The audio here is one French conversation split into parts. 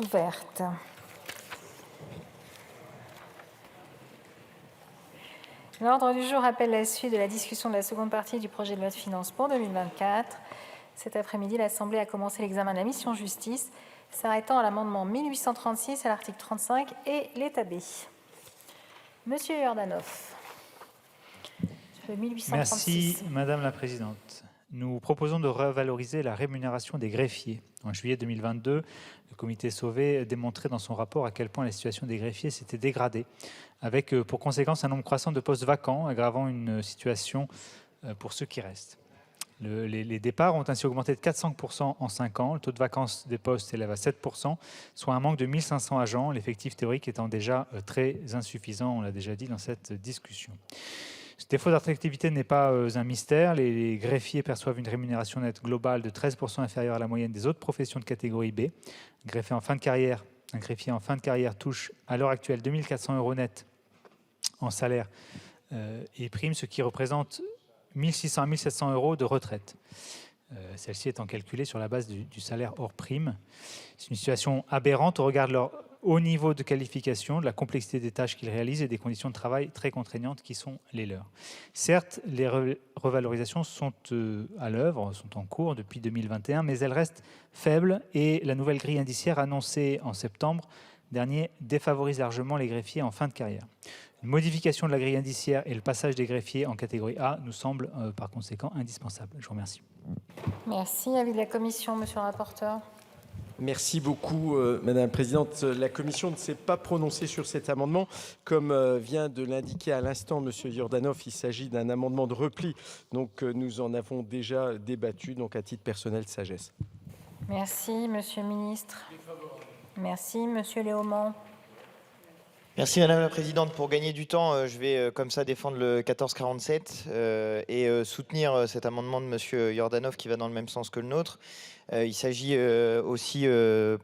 Ouverte. L'ordre du jour appelle la suite de la discussion de la seconde partie du projet de loi de finances pour 2024. Cet après-midi, l'Assemblée a commencé l'examen de la mission justice, s'arrêtant à l'amendement 1836 à l'article 35 et l'état B. Monsieur Jordanov. Le 1836. Merci, Madame la Présidente. Nous proposons de revaloriser la rémunération des greffiers. En juillet 2022, le comité Sauvé démontrait dans son rapport à quel point la situation des greffiers s'était dégradée, avec pour conséquence un nombre croissant de postes vacants, aggravant une situation pour ceux qui restent. Les départs ont ainsi augmenté de 400% en 5 ans. Le taux de vacance des postes s'élève à 7%, soit un manque de 1500 agents, l'effectif théorique étant déjà très insuffisant, on l'a déjà dit dans cette discussion. Ce défaut d'attractivité n'est pas un mystère. Les greffiers perçoivent une rémunération nette globale de 13% inférieure à la moyenne des autres professions de catégorie B. Un greffier en fin de carrière touche à l'heure actuelle 2400 € net en salaire et prime, ce qui représente 1600 à 1700 € de retraite. Celle-ci étant calculée sur la base du salaire hors prime. C'est une situation aberrante au regard de leur haut niveau de qualification, de la complexité des tâches qu'ils réalisent et des conditions de travail très contraignantes qui sont les leurs. Certes, les revalorisations sont à l'œuvre, sont en cours depuis 2021, mais elles restent faibles et la nouvelle grille indiciaire annoncée en septembre dernier défavorise largement les greffiers en fin de carrière. Une modification de la grille indiciaire et le passage des greffiers en catégorie A nous semblent par conséquent indispensables. Je vous remercie. Merci. Avis de la Commission, monsieur le rapporteur. Merci beaucoup, Madame la Présidente. La Commission ne s'est pas prononcée sur cet amendement. Comme vient de l'indiquer à l'instant Monsieur Jordanov, il s'agit d'un amendement de repli. Donc nous en avons déjà débattu. Donc à titre personnel, sagesse. Merci, Monsieur le Ministre. Merci, Monsieur Léaumont. Merci Madame la Présidente. Pour gagner du temps, je vais comme ça défendre le 1447 et soutenir cet amendement de Monsieur Jordanov qui va dans le même sens que le nôtre. Il s'agit aussi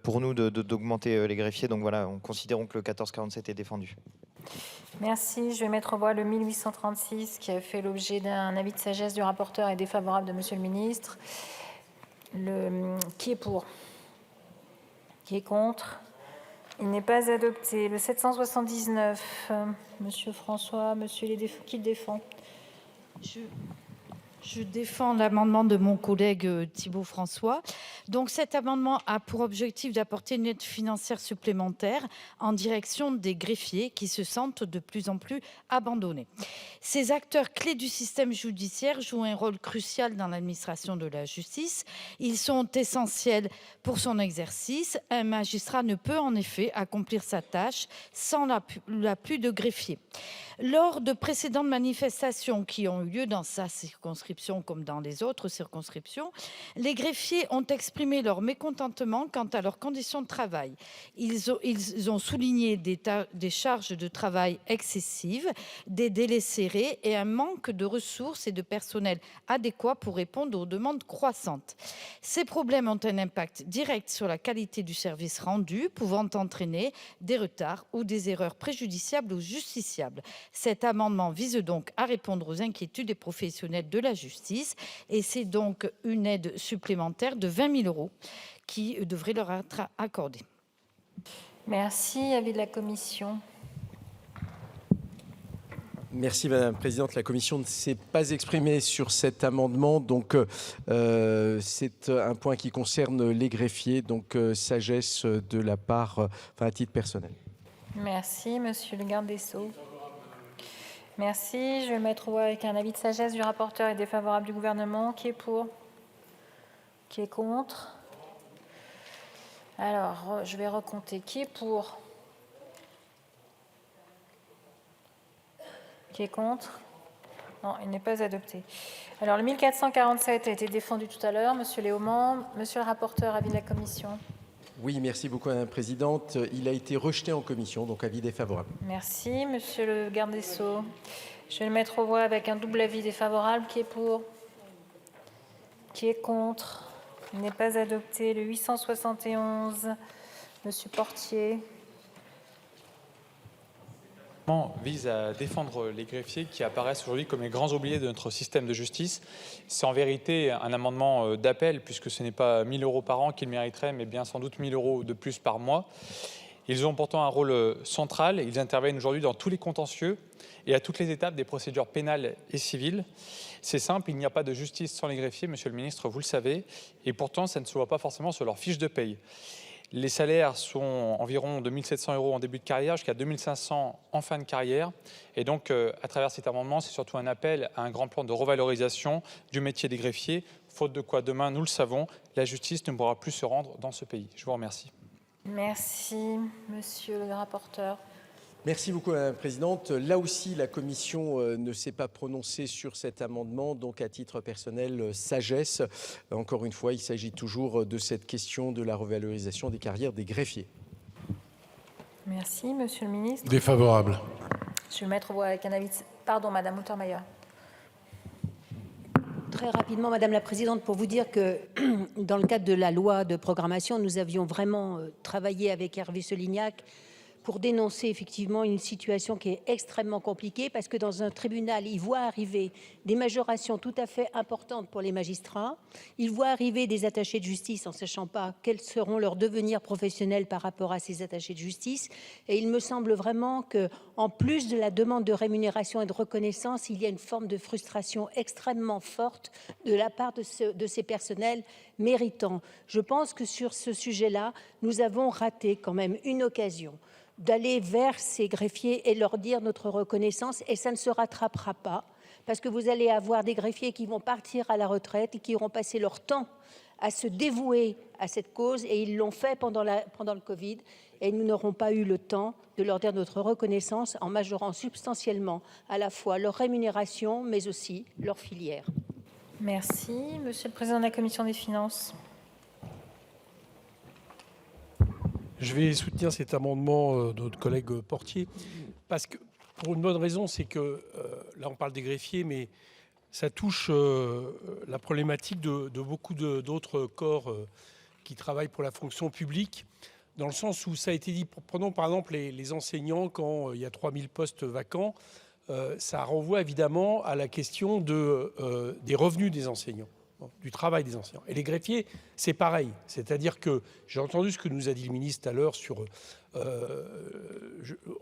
pour nous d'augmenter les greffiers. Donc voilà, considérons que le 1447 est défendu. Merci. Je vais mettre aux voix le 1836 qui a fait l'objet d'un avis de sagesse du rapporteur et défavorable de Monsieur le Ministre. Qui est pour? Qui est contre? Il n'est pas adopté. Le 779, Monsieur François, qui le défend? Je défends l'amendement de mon collègue Thibault François. Donc cet amendement a pour objectif d'apporter une aide financière supplémentaire en direction des greffiers qui se sentent de plus en plus abandonnés. Ces acteurs clés du système judiciaire jouent un rôle crucial dans l'administration de la justice. Ils sont essentiels pour son exercice. Un magistrat ne peut en effet accomplir sa tâche sans l'appui de greffiers. Lors de précédentes manifestations qui ont eu lieu dans sa circonscription comme dans les autres circonscriptions, les greffiers ont exprimé leur mécontentement quant à leurs conditions de travail. Ils ont souligné des charges de travail excessives, des délais serrés et un manque de ressources et de personnel adéquat pour répondre aux demandes croissantes. Ces problèmes ont un impact direct sur la qualité du service rendu, pouvant entraîner des retards ou des erreurs préjudiciables aux justiciables. Cet amendement vise donc à répondre aux inquiétudes des professionnels de la justice et c'est donc une aide supplémentaire de 20 000 € qui devrait leur être accordée. Merci. Avis de la Commission. Merci Madame la Présidente. La Commission ne s'est pas exprimée sur cet amendement. Donc c'est un point qui concerne les greffiers. Donc sagesse de la part, à titre personnel. Merci, Monsieur le garde des Sceaux. Merci. Je vais mettre au voie avec un avis de sagesse du rapporteur et défavorable du gouvernement. Qui est pour? Qui est contre? Alors, je vais recompter. Qui est pour? Qui est contre? Non, il n'est pas adopté. Alors, le 1447 a été défendu tout à l'heure. Monsieur Léaumont, Monsieur le rapporteur, avis de la Commission. Oui, merci beaucoup Madame la Présidente. Il a été rejeté en commission, donc avis défavorable. Merci, Monsieur le garde des Sceaux. Je vais le mettre aux voix avec un double avis défavorable. Qui est pour? Qui est contre? Il n'est pas adopté. Le 871, Monsieur Portier. vise à défendre les greffiers qui apparaissent aujourd'hui comme les grands oubliés de notre système de justice. C'est en vérité un amendement d'appel, puisque ce n'est pas 1 000 € par an qu'ils mériteraient, mais bien sans doute 1 000 € de plus par mois. Ils ont pourtant un rôle central. Ils interviennent aujourd'hui dans tous les contentieux et à toutes les étapes des procédures pénales et civiles. C'est simple, il n'y a pas de justice sans les greffiers, monsieur le ministre, vous le savez, et pourtant ça ne se voit pas forcément sur leur fiche de paye. Les salaires sont environ de 1 700 € en début de carrière jusqu'à 2 500 en fin de carrière. Et donc, à travers cet amendement, c'est surtout un appel à un grand plan de revalorisation du métier des greffiers, faute de quoi demain, nous le savons, la justice ne pourra plus se rendre dans ce pays. Je vous remercie. Merci, monsieur le rapporteur. Merci beaucoup, Madame la Présidente. Là aussi, la Commission ne s'est pas prononcée sur cet amendement, donc à titre personnel, sagesse. Encore une fois, il s'agit toujours de cette question de la revalorisation des carrières des greffiers. Merci, monsieur le ministre. Défavorable. Je vais mettre aux voix avec un avis. Pardon, madame Untermaier. Très rapidement, Madame la Présidente, pour vous dire que dans le cadre de la loi de programmation, nous avions vraiment travaillé avec Hervé Solignac pour dénoncer effectivement une situation qui est extrêmement compliquée, parce que dans un tribunal, il voit arriver des majorations tout à fait importantes pour les magistrats, il voit arriver des attachés de justice en ne sachant pas quels seront leurs devenirs professionnels par rapport à ces attachés de justice, et il me semble vraiment qu'en plus de la demande de rémunération et de reconnaissance, il y a une forme de frustration extrêmement forte de la part de ces personnels méritants. Je pense que sur ce sujet-là, nous avons raté quand même une occasion d'aller vers ces greffiers et leur dire notre reconnaissance, et ça ne se rattrapera pas, parce que vous allez avoir des greffiers qui vont partir à la retraite et qui auront passé leur temps à se dévouer à cette cause, et ils l'ont fait pendant le Covid, et nous n'aurons pas eu le temps de leur dire notre reconnaissance en majorant substantiellement à la fois leur rémunération, mais aussi leur filière. Merci. Monsieur le Président de la Commission des Finances. Je vais soutenir cet amendement de notre collègue Portier, parce que, pour une bonne raison, c'est que, là on parle des greffiers, mais ça touche la problématique de beaucoup d'autres corps qui travaillent pour la fonction publique, dans le sens où ça a été dit, prenons par exemple les enseignants, quand il y a 3000 postes vacants, ça renvoie évidemment à la question des revenus des enseignants, du travail des enseignants. Et les greffiers, c'est pareil. C'est-à-dire que j'ai entendu ce que nous a dit le ministre tout à l'heure sur...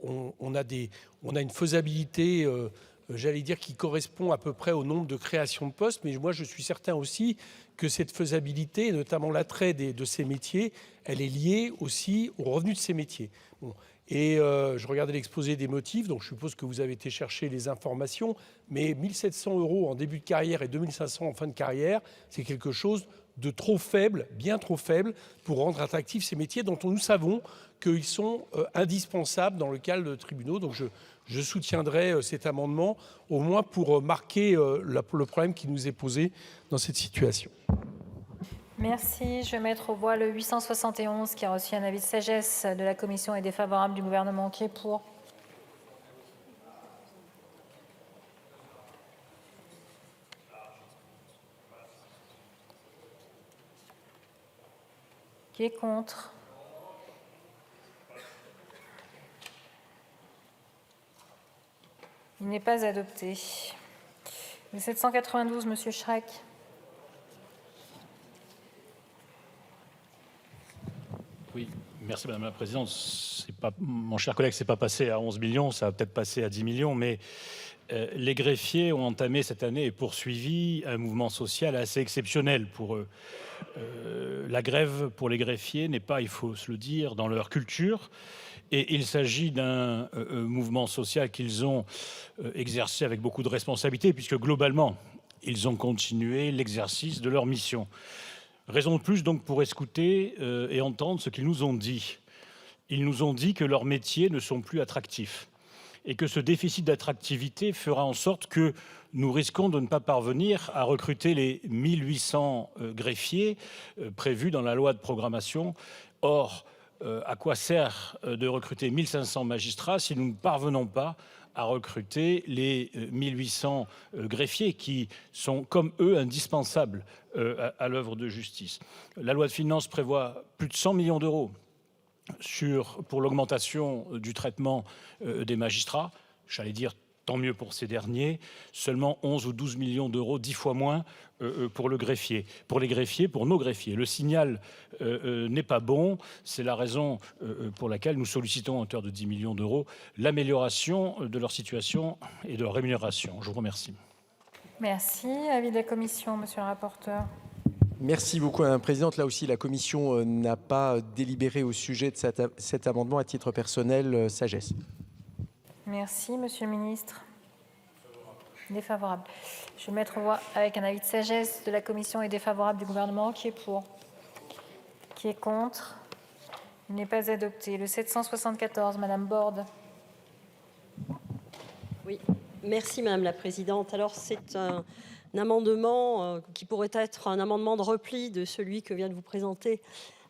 on a une faisabilité, j'allais dire, qui correspond à peu près au nombre de créations de postes, mais moi je suis certain aussi que cette faisabilité, notamment l'attrait de ces métiers, elle est liée aussi aux revenus de ces métiers. Bon. Et je regardais l'exposé des motifs, donc je suppose que vous avez été chercher les informations, mais 1 700 € en début de carrière et 2 500 en fin de carrière, c'est quelque chose de trop faible, bien trop faible, pour rendre attractifs ces métiers dont nous savons qu'ils sont indispensables dans le cadre de tribunaux. Donc je soutiendrai cet amendement, au moins pour marquer le problème qui nous est posé dans cette situation. Merci. Je vais mettre aux voix le 871 qui a reçu un avis de sagesse de la Commission et défavorable du gouvernement. Qui est pour? Qui est contre? Il n'est pas adopté. Le 792, Monsieur Schreck. Oui, merci Madame la Présidente. Mon cher collègue, ce n'est pas passé à 11 millions, ça va peut-être passer à 10 millions, mais les greffiers ont entamé cette année et poursuivi un mouvement social assez exceptionnel pour eux. La grève pour les greffiers n'est pas, il faut se le dire, dans leur culture. Et il s'agit d'un mouvement social qu'ils ont exercé avec beaucoup de responsabilité, puisque globalement, ils ont continué l'exercice de leur mission. Raison de plus donc pour écouter et entendre ce qu'ils nous ont dit. Ils nous ont dit que leurs métiers ne sont plus attractifs et que ce déficit d'attractivité fera en sorte que nous risquons de ne pas parvenir à recruter les 1800 greffiers prévus dans la loi de programmation. Or, à quoi sert de recruter 1500 magistrats si nous ne parvenons pas à recruter les 1800 greffiers qui sont, comme eux, indispensables à l'œuvre de justice. La loi de finances prévoit plus de 100 millions d'euros pour l'augmentation du traitement des magistrats. J'allais dire tant mieux pour ces derniers, seulement 11 ou 12 millions d'euros, 10 fois moins pour le greffier. Pour les greffiers, pour nos greffiers. Le signal n'est pas bon. C'est la raison pour laquelle nous sollicitons à hauteur de 10 millions d'euros l'amélioration de leur situation et de leur rémunération. Je vous remercie. Merci. Avis de la commission, monsieur le rapporteur. Merci beaucoup, Madame la Présidente. Là aussi, la Commission n'a pas délibéré au sujet de cet amendement. À titre personnel, sagesse. Merci, monsieur le ministre. Défavorable. Je vais mettre aux voix avec un avis de sagesse de la commission et défavorable du gouvernement. Qui est pour? Qui est contre? Il n'est pas adopté. Le 774, madame Borde. Oui, merci Madame la Présidente. Alors c'est un amendement qui pourrait être un amendement de repli de celui que vient de vous présenter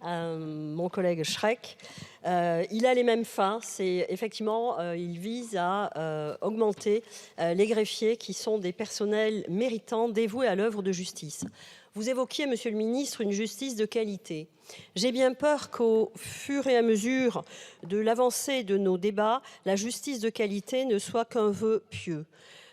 mon collègue Schreck. Il a les mêmes fins. C'est effectivement, il vise à augmenter les greffiers qui sont des personnels méritants dévoués à l'œuvre de justice. Vous évoquiez, Monsieur le Ministre, une justice de qualité. J'ai bien peur qu'au fur et à mesure de l'avancée de nos débats, la justice de qualité ne soit qu'un vœu pieux.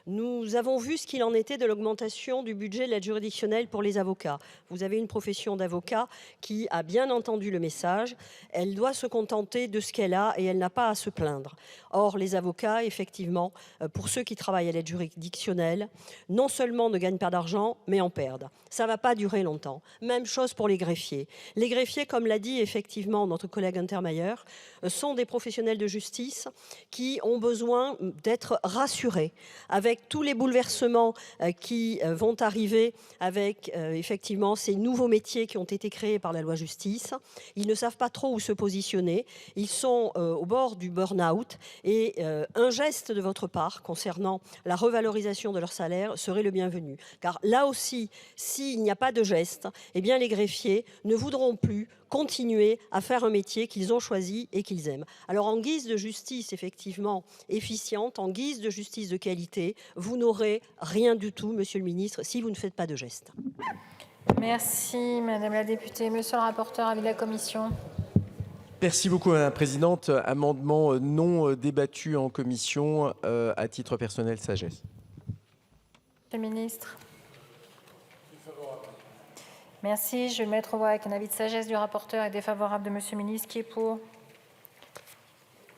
Nous avons vu ce qu'il en était de l'augmentation du budget de l'aide juridictionnelle pour les avocats. Vous avez une profession d'avocat qui a bien entendu le message. Elle doit se contenter de ce qu'elle a et elle n'a pas à se plaindre. Or, les avocats, effectivement, pour ceux qui travaillent à l'aide juridictionnelle, non seulement ne gagnent pas d'argent, mais en perdent. Ça ne va pas durer longtemps. Même chose pour les greffiers. Les greffiers, comme l'a dit effectivement notre collègue Untermaier, sont des professionnels de justice qui ont besoin d'être rassurés avec tous les bouleversements qui vont arriver avec effectivement ces nouveaux métiers qui ont été créés par la loi justice. Ils ne savent pas trop où se positionner. Ils sont au bord du burn-out et un geste de votre part concernant la revalorisation de leur salaire serait le bienvenu. Car là aussi, s'il n'y a pas de geste, eh bien les greffiers ne voudront plus continuer à faire un métier qu'ils ont choisi et qu'ils aiment. Alors en guise de justice effectivement efficiente, en guise de justice de qualité, vous n'aurez rien du tout, Monsieur le Ministre, si vous ne faites pas de geste. Merci, Madame la députée. Monsieur le rapporteur, avis de la commission. Merci beaucoup, Madame la Présidente. Amendement non débattu en commission. À titre personnel, sagesse. Monsieur le ministre. Merci. Je vais le mettre aux voix avec un avis de sagesse du rapporteur et défavorable de Monsieur le ministre. Qui est pour?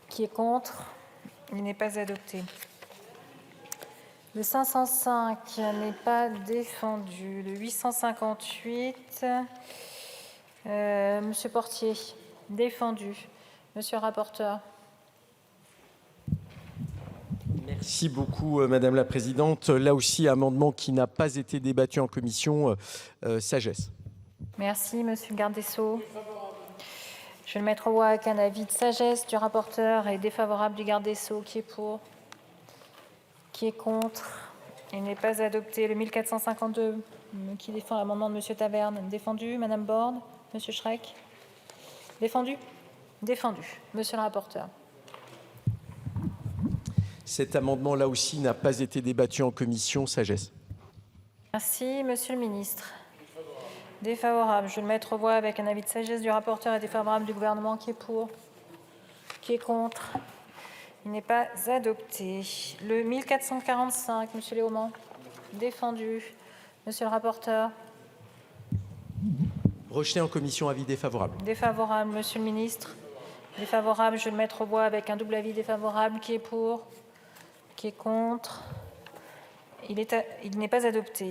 Qui est contre? Il n'est pas adopté. Le 505 n'est pas défendu. Le 858, Monsieur Portier, défendu. Monsieur le rapporteur. Merci beaucoup, Madame la Présidente. Là aussi, amendement qui n'a pas été débattu en commission. Sagesse. Merci, Monsieur le garde des Sceaux. Je vais le mettre aux voix avec un avis de sagesse du rapporteur et défavorable du garde des Sceaux. Qui est pour? Qui est contre? Il n'est pas adopté. Le 1452, qui défend l'amendement de Monsieur Taverne, défendu. Madame Borde, Monsieur Schreck, défendu. Défendu. Monsieur le rapporteur. Cet amendement, là aussi, n'a pas été débattu en commission. Sagesse. Merci, Monsieur le ministre. Défavorable. Je vais le mettre aux voix avec un avis de sagesse du rapporteur et défavorable du gouvernement. Qui est pour? Qui est contre? Il n'est pas adopté. Le 1445, Monsieur Léaumont, défendu. Monsieur le rapporteur. Rejeté en commission, avis défavorable. Défavorable, Monsieur le ministre. Défavorable, je vais le mettre aux voix avec un double avis défavorable. Qui est pour? Qui est contre? Il n'est pas adopté.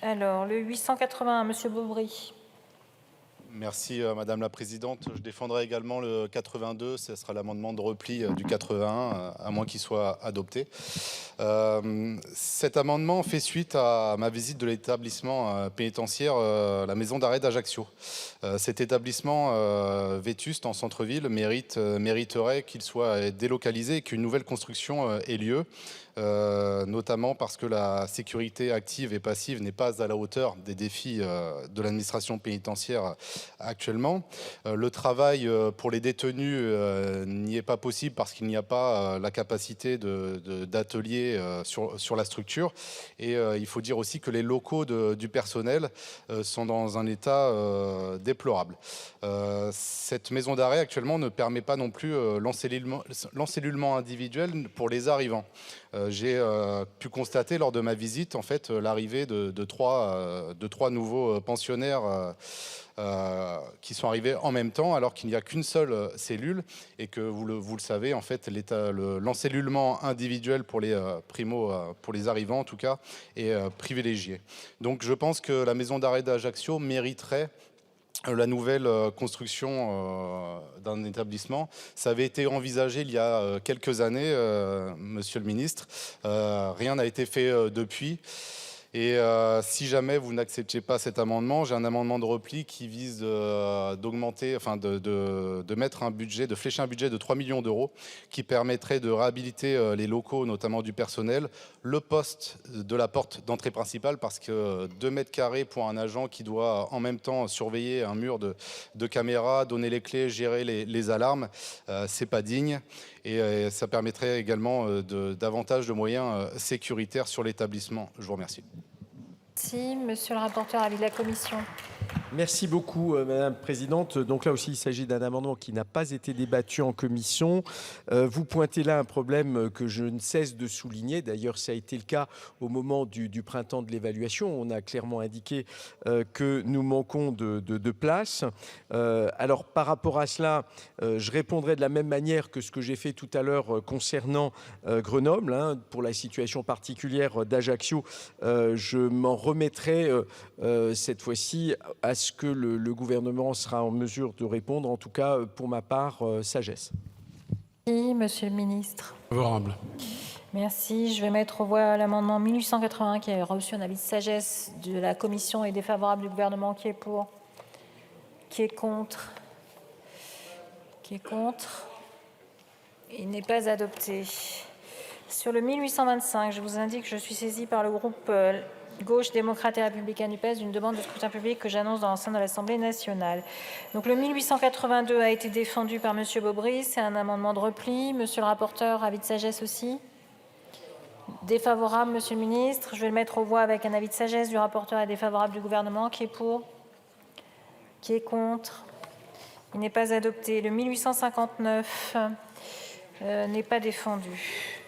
Alors, le 881, Monsieur Beaubry. Merci Madame la Présidente. Je défendrai également le 82, ce sera l'amendement de repli du 81, à moins qu'il soit adopté. Cet amendement fait suite à ma visite de l'établissement pénitentiaire, la maison d'arrêt d'Ajaccio. Cet établissement vétuste en centre-ville mériterait qu'il soit délocalisé et qu'une nouvelle construction ait lieu. Notamment parce que la sécurité active et passive n'est pas à la hauteur des défis de l'administration pénitentiaire actuellement. Le travail pour les détenus n'y est pas possible parce qu'il n'y a pas la capacité d'atelier sur la structure. Et il faut dire aussi que les locaux du personnel sont dans un état déplorable. Cette maison d'arrêt actuellement ne permet pas non plus l'encellulement individuel pour les arrivants. J'ai pu constater lors de ma visite en fait l'arrivée de trois nouveaux pensionnaires qui sont arrivés en même temps alors qu'il n'y a qu'une seule cellule et que vous le savez en fait l'encellulement individuel pour les pour les arrivants en tout cas est privilégié. Donc je pense que la maison d'arrêt d'Ajaccio mériterait la nouvelle construction d'un établissement. Ça avait été envisagé il y a quelques années, Monsieur le Ministre. Rien n'a été fait depuis. Et si jamais vous n'acceptez pas cet amendement, j'ai un amendement de repli qui vise d'augmenter, enfin de mettre un budget, de flécher un budget de 3 millions d'euros qui permettrait de réhabiliter les locaux, notamment du personnel, le poste de la porte d'entrée principale, parce que 2 mètres carrés pour un agent qui doit en même temps surveiller un mur de caméras, donner les clés, gérer les alarmes, c'est pas digne. Et ça permettrait également davantage de moyens sécuritaires sur l'établissement. Je vous remercie. Merci. Monsieur le rapporteur, avis de la commission. Merci beaucoup, Madame la Présidente. Donc là aussi, il s'agit d'un amendement qui n'a pas été débattu en commission. Vous pointez là un problème que je ne cesse de souligner. D'ailleurs, ça a été le cas au moment du printemps de l'évaluation. On a clairement indiqué que nous manquons de place. Alors, par rapport à cela, je répondrai de la même manière que ce que j'ai fait tout à l'heure concernant Grenoble. Pour la situation particulière d'Ajaccio, je m'en remettrai cette fois-ci à ce que le gouvernement sera en mesure de répondre. En tout cas, pour ma part, sagesse. Merci, Monsieur le Ministre. Favorable. Merci. Je vais mettre aux voix l'amendement 1881 qui a reçu un avis de sagesse de la commission et défavorable du gouvernement. Qui est pour? Qui est contre? Qui est contre? Il n'est pas adopté. Sur le 1825, je vous indique que je suis saisie par le groupe Gauche démocrate et républicaine UPES d'une demande de scrutin public que j'annonce dans l'enceinte de l'Assemblée nationale. Donc le 1882 a été défendu par Monsieur Baubry, c'est un amendement de repli. Monsieur le rapporteur, avis de sagesse aussi? Défavorable, Monsieur le Ministre. Je vais le mettre aux voix avec un avis de sagesse du rapporteur et défavorable du gouvernement. Qui est pour? Qui est contre? Il n'est pas adopté. Le 1859 n'est pas défendu.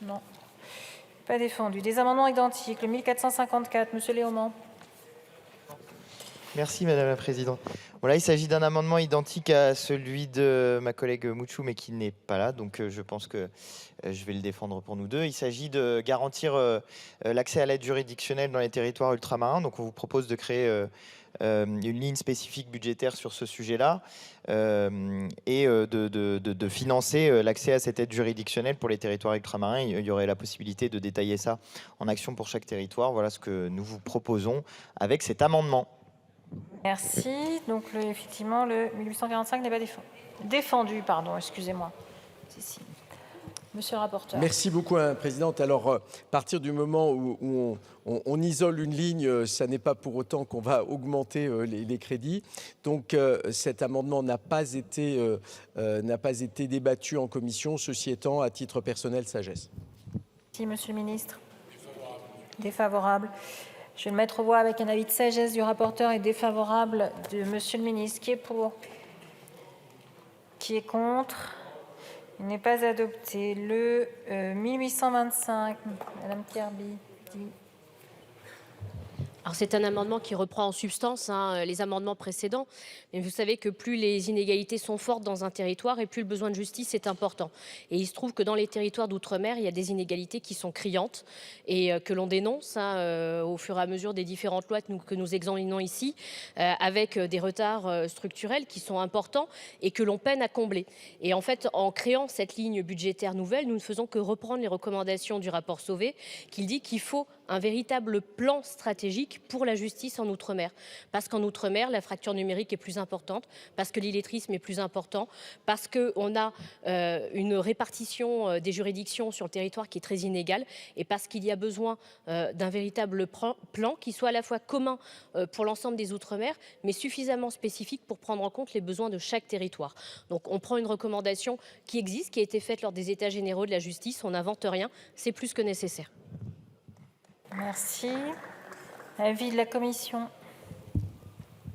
Non. Pas défendu. Des amendements identiques. Le 1454, Monsieur Léaumont. Merci Madame la Présidente. Voilà, il s'agit d'un amendement identique à celui de ma collègue Mouchou, mais qui n'est pas là, donc je pense que je vais le défendre pour nous deux. Il s'agit de garantir l'accès à l'aide juridictionnelle dans les territoires ultramarins. Donc on vous propose de créer une ligne spécifique budgétaire sur ce sujet-là et de financer l'accès à cette aide juridictionnelle pour les territoires ultramarins. Il y aurait la possibilité de détailler ça en action pour chaque territoire. Voilà ce que nous vous proposons avec cet amendement. Merci. Donc, effectivement, le 1845 n'est pas défendu. Pardon, excusez-moi. Monsieur le rapporteur. Merci beaucoup, Madame la Présidente. Alors, à partir du moment où on isole une ligne, ça n'est pas pour autant qu'on va augmenter les crédits. Donc, cet amendement n'a pas été débattu en commission. Ceci étant, à titre personnel, sagesse. Merci, Monsieur le Ministre. Défavorable. Je vais le mettre aux voix avec un avis de sagesse du rapporteur et défavorable de Monsieur le Ministre. Qui est pour? Qui est contre? Il n'est pas adopté. Le 1825, Madame Kirby. Alors c'est un amendement qui reprend en substance les amendements précédents. Mais vous savez que plus les inégalités sont fortes dans un territoire et plus le besoin de justice est important. Et il se trouve que dans les territoires d'outre-mer, il y a des inégalités qui sont criantes et que l'on dénonce au fur et à mesure des différentes lois que nous examinons ici, avec des retards structurels qui sont importants et que l'on peine à combler. Et en fait, en créant cette ligne budgétaire nouvelle, nous ne faisons que reprendre les recommandations du rapport Sauvé, qui dit qu'il faut un véritable plan stratégique pour la justice en Outre-mer. Parce qu'en Outre-mer, la fracture numérique est plus importante, parce que l'illettrisme est plus important, parce qu'on a une répartition des juridictions sur le territoire qui est très inégale, et parce qu'il y a besoin d'un véritable plan qui soit à la fois commun pour l'ensemble des Outre-mer, mais suffisamment spécifique pour prendre en compte les besoins de chaque territoire. Donc on prend une recommandation qui existe, qui a été faite lors des États généraux de la justice, on n'invente rien, c'est plus que nécessaire. Merci. Avis de la commission.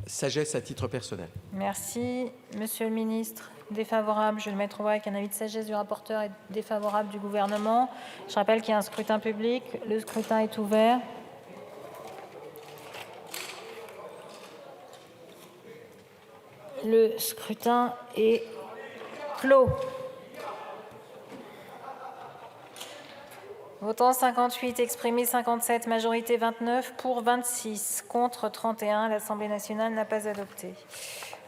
Sagesse à titre personnel. Merci. Monsieur le ministre, défavorable. Je vais le mettre au voie avec un avis de sagesse du rapporteur et défavorable du gouvernement. Je rappelle qu'il y a un scrutin public. Le scrutin est ouvert. Le scrutin est clos. Votants 58, exprimés 57, majorité 29, pour 26, contre 31. L'Assemblée nationale n'a pas adopté.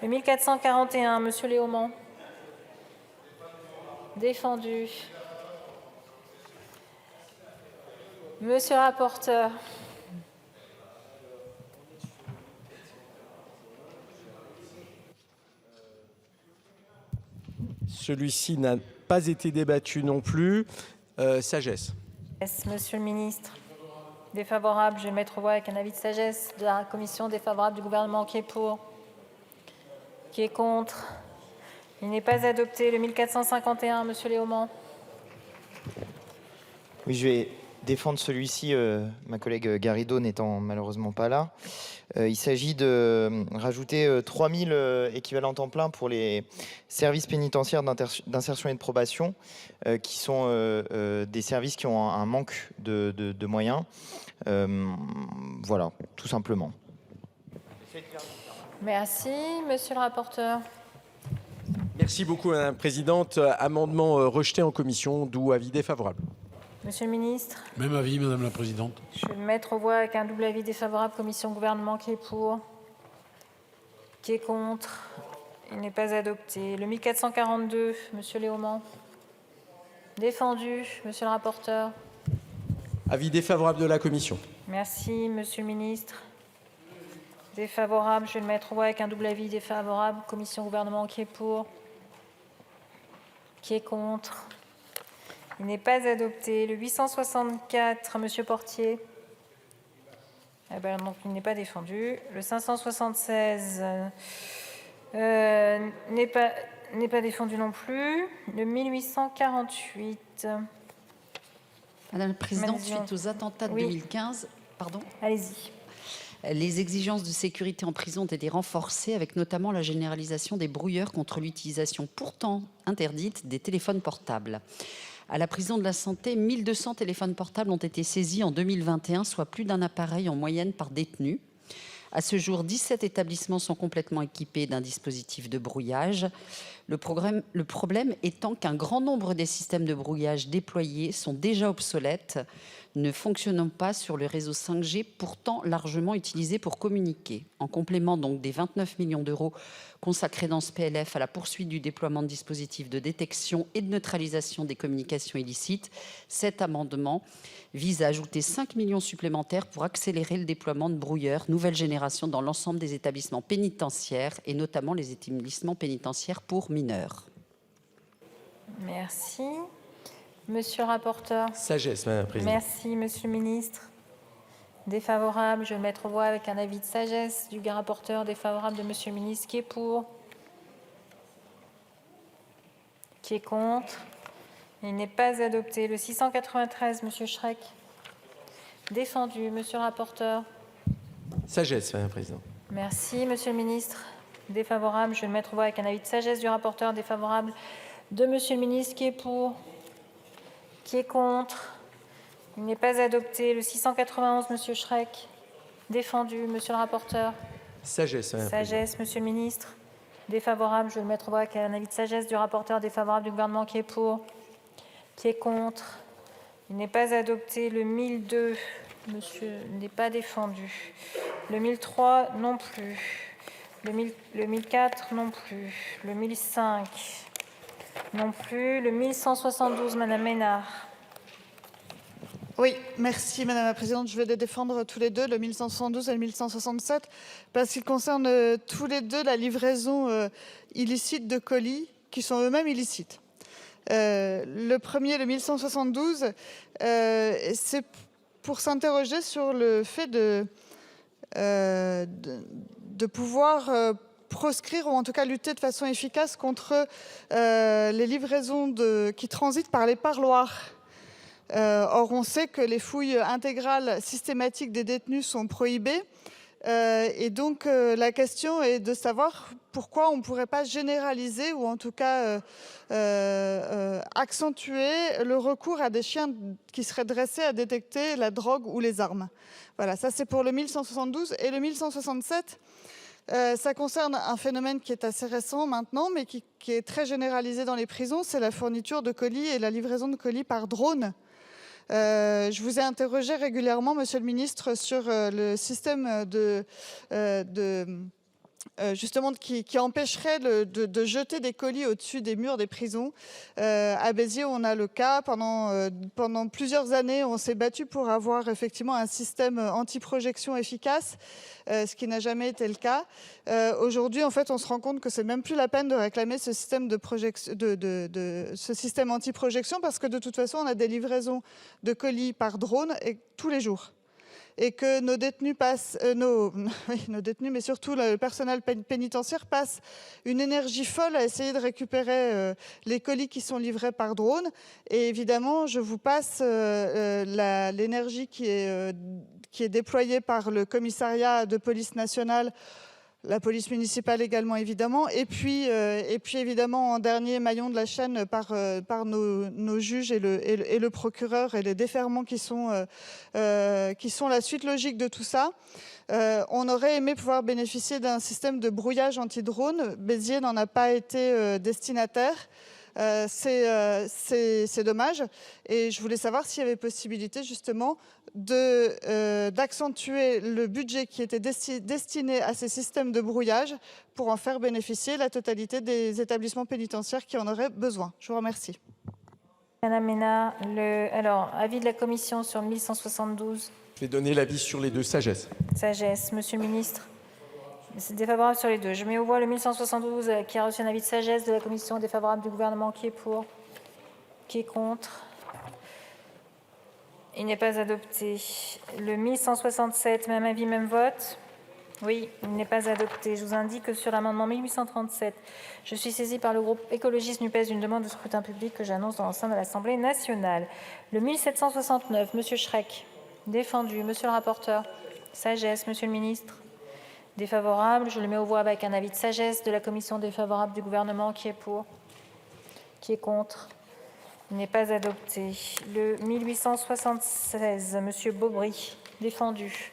Le 1441, Monsieur Léaumont. Défendu. Monsieur le rapporteur. Celui-ci n'a pas été débattu non plus. Sagesse. Monsieur le ministre. Défavorable. Je vais le mettre au voie avec un avis de sagesse de la commission, défavorable du gouvernement. Qui est pour? Qui est contre? Il n'est pas adopté. Le 1451, Monsieur Léaumont. Oui, je vais défendre celui-ci, ma collègue Garrido n'étant malheureusement pas là. Il s'agit de rajouter 3000 équivalents temps plein pour les services pénitentiaires d'insertion et de probation, qui sont des services qui ont un manque de moyens. Voilà, tout simplement. Merci. Monsieur le rapporteur. Merci beaucoup, Madame la Présidente. Amendement rejeté en commission, d'où avis défavorable. Monsieur le ministre. Même avis, Madame la Présidente. Je vais le mettre aux voix avec un double avis défavorable. Commission gouvernement qui est pour. Qui est contre. Il n'est pas adopté. Le 1442, Monsieur Léaumont. Défendu. Monsieur le rapporteur. Avis défavorable de la commission. Merci. Monsieur le ministre. Défavorable. Je vais le mettre aux voix avec un double avis défavorable. Commission gouvernement qui est pour. Qui est contre. Il n'est pas adopté. Le 864, Monsieur Portier. Eh ben, donc, il n'est pas défendu. Le 576 n'est pas défendu non plus. Le 1848. Madame la Présidente, suite aux attentats de 2015, pardon. Allez-y. Les exigences de sécurité en prison ont été renforcées, avec notamment la généralisation des brouilleurs contre l'utilisation pourtant interdite des téléphones portables. À la prison de la Santé, 1200 téléphones portables ont été saisis en 2021, soit plus d'un appareil en moyenne par détenu. À ce jour, 17 établissements sont complètement équipés d'un dispositif de brouillage. Le problème étant qu'un grand nombre des systèmes de brouillage déployés sont déjà obsolètes, ne fonctionnant pas sur le réseau 5G, pourtant largement utilisé pour communiquer. En complément donc des 29 millions d'euros consacrés dans ce PLF à la poursuite du déploiement de dispositifs de détection et de neutralisation des communications illicites, cet amendement vise à ajouter 5 millions supplémentaires pour accélérer le déploiement de brouilleurs nouvelle génération dans l'ensemble des établissements pénitentiaires et notamment les établissements pénitentiaires pour mineurs. Merci. Monsieur le rapporteur. Sagesse, Madame la Présidente. Merci, Monsieur le ministre. Défavorable. Je vais le mettre aux voix avec un avis de sagesse du rapporteur. Défavorable de Monsieur le ministre. Qui est pour? Qui est contre? Il n'est pas adopté. Le 693, Monsieur Schreck. Défendu. Monsieur le rapporteur. Sagesse, Madame la Présidente. Merci, Monsieur le ministre. Défavorable. Je vais le mettre aux voix avec un avis de sagesse du rapporteur. Défavorable de Monsieur le ministre. Qui est pour? Qui est contre? Il n'est pas adopté. Le 691, Monsieur Schreck. Défendu. Monsieur le rapporteur. Sagesse, Madame la Présidente. Sagesse, Monsieur le ministre. Défavorable. Je vais le mettre au voie avec un avis de sagesse du rapporteur. Défavorable du gouvernement. Qui est pour? Qui est contre? Il n'est pas adopté. Le 1002, Monsieur n'est pas défendu. Le 1003 non plus. Le 1004 non plus. Le 1005 non plus. Le 1172, Madame Ménard. Oui, merci Madame la Présidente. Je vais les défendre tous les deux, le 1172 et le 1167, parce qu'ils concernent tous les deux la livraison illicite de colis qui sont eux-mêmes illicites. Le premier, le 1172, c'est pour s'interroger sur le fait de pouvoir proscrire ou en tout cas lutter de façon efficace contre les livraisons qui transitent par les parloirs. Or, on sait que les fouilles intégrales systématiques des détenus sont prohibées. Et donc, la question est de savoir pourquoi on ne pourrait pas généraliser ou en tout cas accentuer le recours à des chiens qui seraient dressés à détecter la drogue ou les armes. Voilà, ça c'est pour le 1172. Et le 1167, ça concerne un phénomène qui est assez récent maintenant, mais qui est très généralisé dans les prisons, c'est la fourniture de colis et la livraison de colis par drone. Je vous ai interrogé régulièrement, Monsieur le Ministre, sur le système justement qui empêcherait de jeter des colis au-dessus des murs des prisons. À Béziers, on a le cas. Pendant plusieurs années, on s'est battu pour avoir effectivement un système anti-projection efficace, ce qui n'a jamais été le cas. Aujourd'hui, en fait, on se rend compte que c'est même plus la peine de réclamer ce système ce système anti-projection, parce que de toute façon, on a des livraisons de colis par drone tous les jours. Et que nos détenus passent, nos détenus, mais surtout le personnel pénitentiaire passe une énergie folle à essayer de récupérer les colis qui sont livrés par drone. Et évidemment, je vous passe l'énergie qui est déployée par le commissariat de police nationale, la police municipale également, évidemment, et puis évidemment, en dernier maillon de la chaîne, par nos juges et le procureur et les déferrements qui sont la suite logique de tout ça. On aurait aimé pouvoir bénéficier d'un système de brouillage anti-drone. Béziers n'en a pas été destinataire. C'est dommage. Et je voulais savoir s'il y avait possibilité, justement, d'accentuer le budget qui était destiné à ces systèmes de brouillage pour en faire bénéficier la totalité des établissements pénitentiaires qui en auraient besoin. Je vous remercie. Madame Ménard, alors, avis de la Commission sur le 1172. Je vais donner l'avis sur les deux, sagesse. Sagesse. Monsieur le Ministre. C'est défavorable sur les deux. Je mets aux voix le 1172 qui a reçu un avis de sagesse de la Commission, défavorable du Gouvernement. Qui est pour? Qui est contre? Il n'est pas adopté. Le 1167, même avis, même vote. Oui, il n'est pas adopté. Je vous indique que sur l'amendement 1837, je suis saisie par le groupe écologiste NUPES d'une demande de scrutin public que j'annonce dans l'enceinte de l'Assemblée nationale. Le 1769, Monsieur Schreck, défendu. Monsieur le rapporteur, sagesse. Monsieur le ministre, défavorable. Je le mets aux voix avec un avis de sagesse de la Commission, défavorable du Gouvernement. Qui est pour? Qui est contre? Il n'est pas adopté. Le 1876, Monsieur Beaubry, défendu.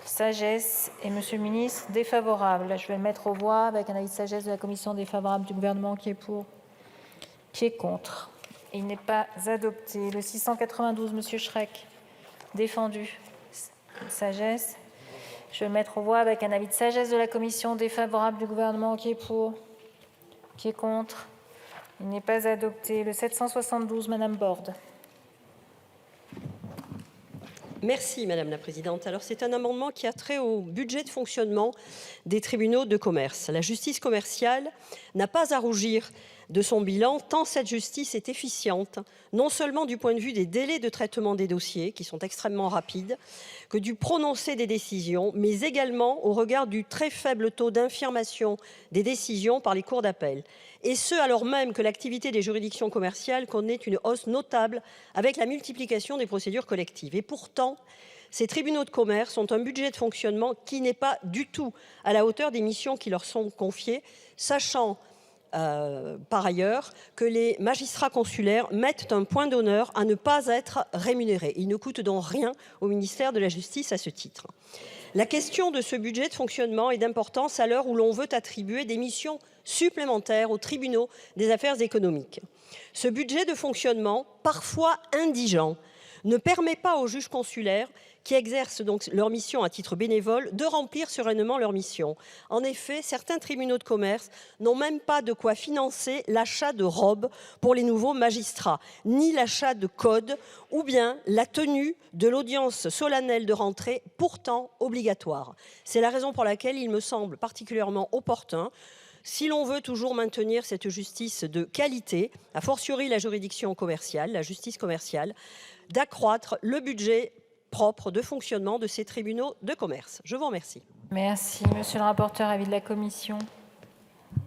Sagesse. Et Monsieur le ministre, défavorable. Je vais le mettre aux voix avec un avis de sagesse de la Commission, défavorable du Gouvernement. Qui est pour? Qui est contre? Il n'est pas adopté. Le 692, Monsieur Schreck, défendu. Sagesse. Je vais le mettre aux voix avec un avis de sagesse de la Commission, défavorable du Gouvernement. Qui est pour? Qui est contre? Il n'est pas adopté. Le 772, Madame Borde. Merci Madame la Présidente. Alors c'est un amendement qui a trait au budget de fonctionnement des tribunaux de commerce. La justice commerciale n'a pas à rougir de son bilan, tant cette justice est efficiente, non seulement du point de vue des délais de traitement des dossiers, qui sont extrêmement rapides, que du prononcé des décisions, mais également au regard du très faible taux d'infirmation des décisions par les cours d'appel. Et ce, alors même que l'activité des juridictions commerciales connaît une hausse notable avec la multiplication des procédures collectives. Et pourtant, ces tribunaux de commerce ont un budget de fonctionnement qui n'est pas du tout à la hauteur des missions qui leur sont confiées, sachant par ailleurs que les magistrats consulaires mettent un point d'honneur à ne pas être rémunérés. Ils ne coûtent donc rien au ministère de la Justice à ce titre. La question de ce budget de fonctionnement est d'importance à l'heure où l'on veut attribuer des missions supplémentaires aux tribunaux des affaires économiques. Ce budget de fonctionnement, parfois indigent, ne permet pas aux juges consulaires qui exercent donc leur mission à titre bénévole de remplir sereinement leur mission. En effet, certains tribunaux de commerce n'ont même pas de quoi financer l'achat de robes pour les nouveaux magistrats, ni l'achat de codes, ou bien la tenue de l'audience solennelle de rentrée, pourtant obligatoire. C'est la raison pour laquelle il me semble particulièrement opportun, si l'on veut toujours maintenir cette justice de qualité, a fortiori la juridiction commerciale, la justice commerciale, d'accroître le budget propre de fonctionnement de ces tribunaux de commerce. Je vous remercie. Merci. Monsieur le rapporteur, avis de la commission.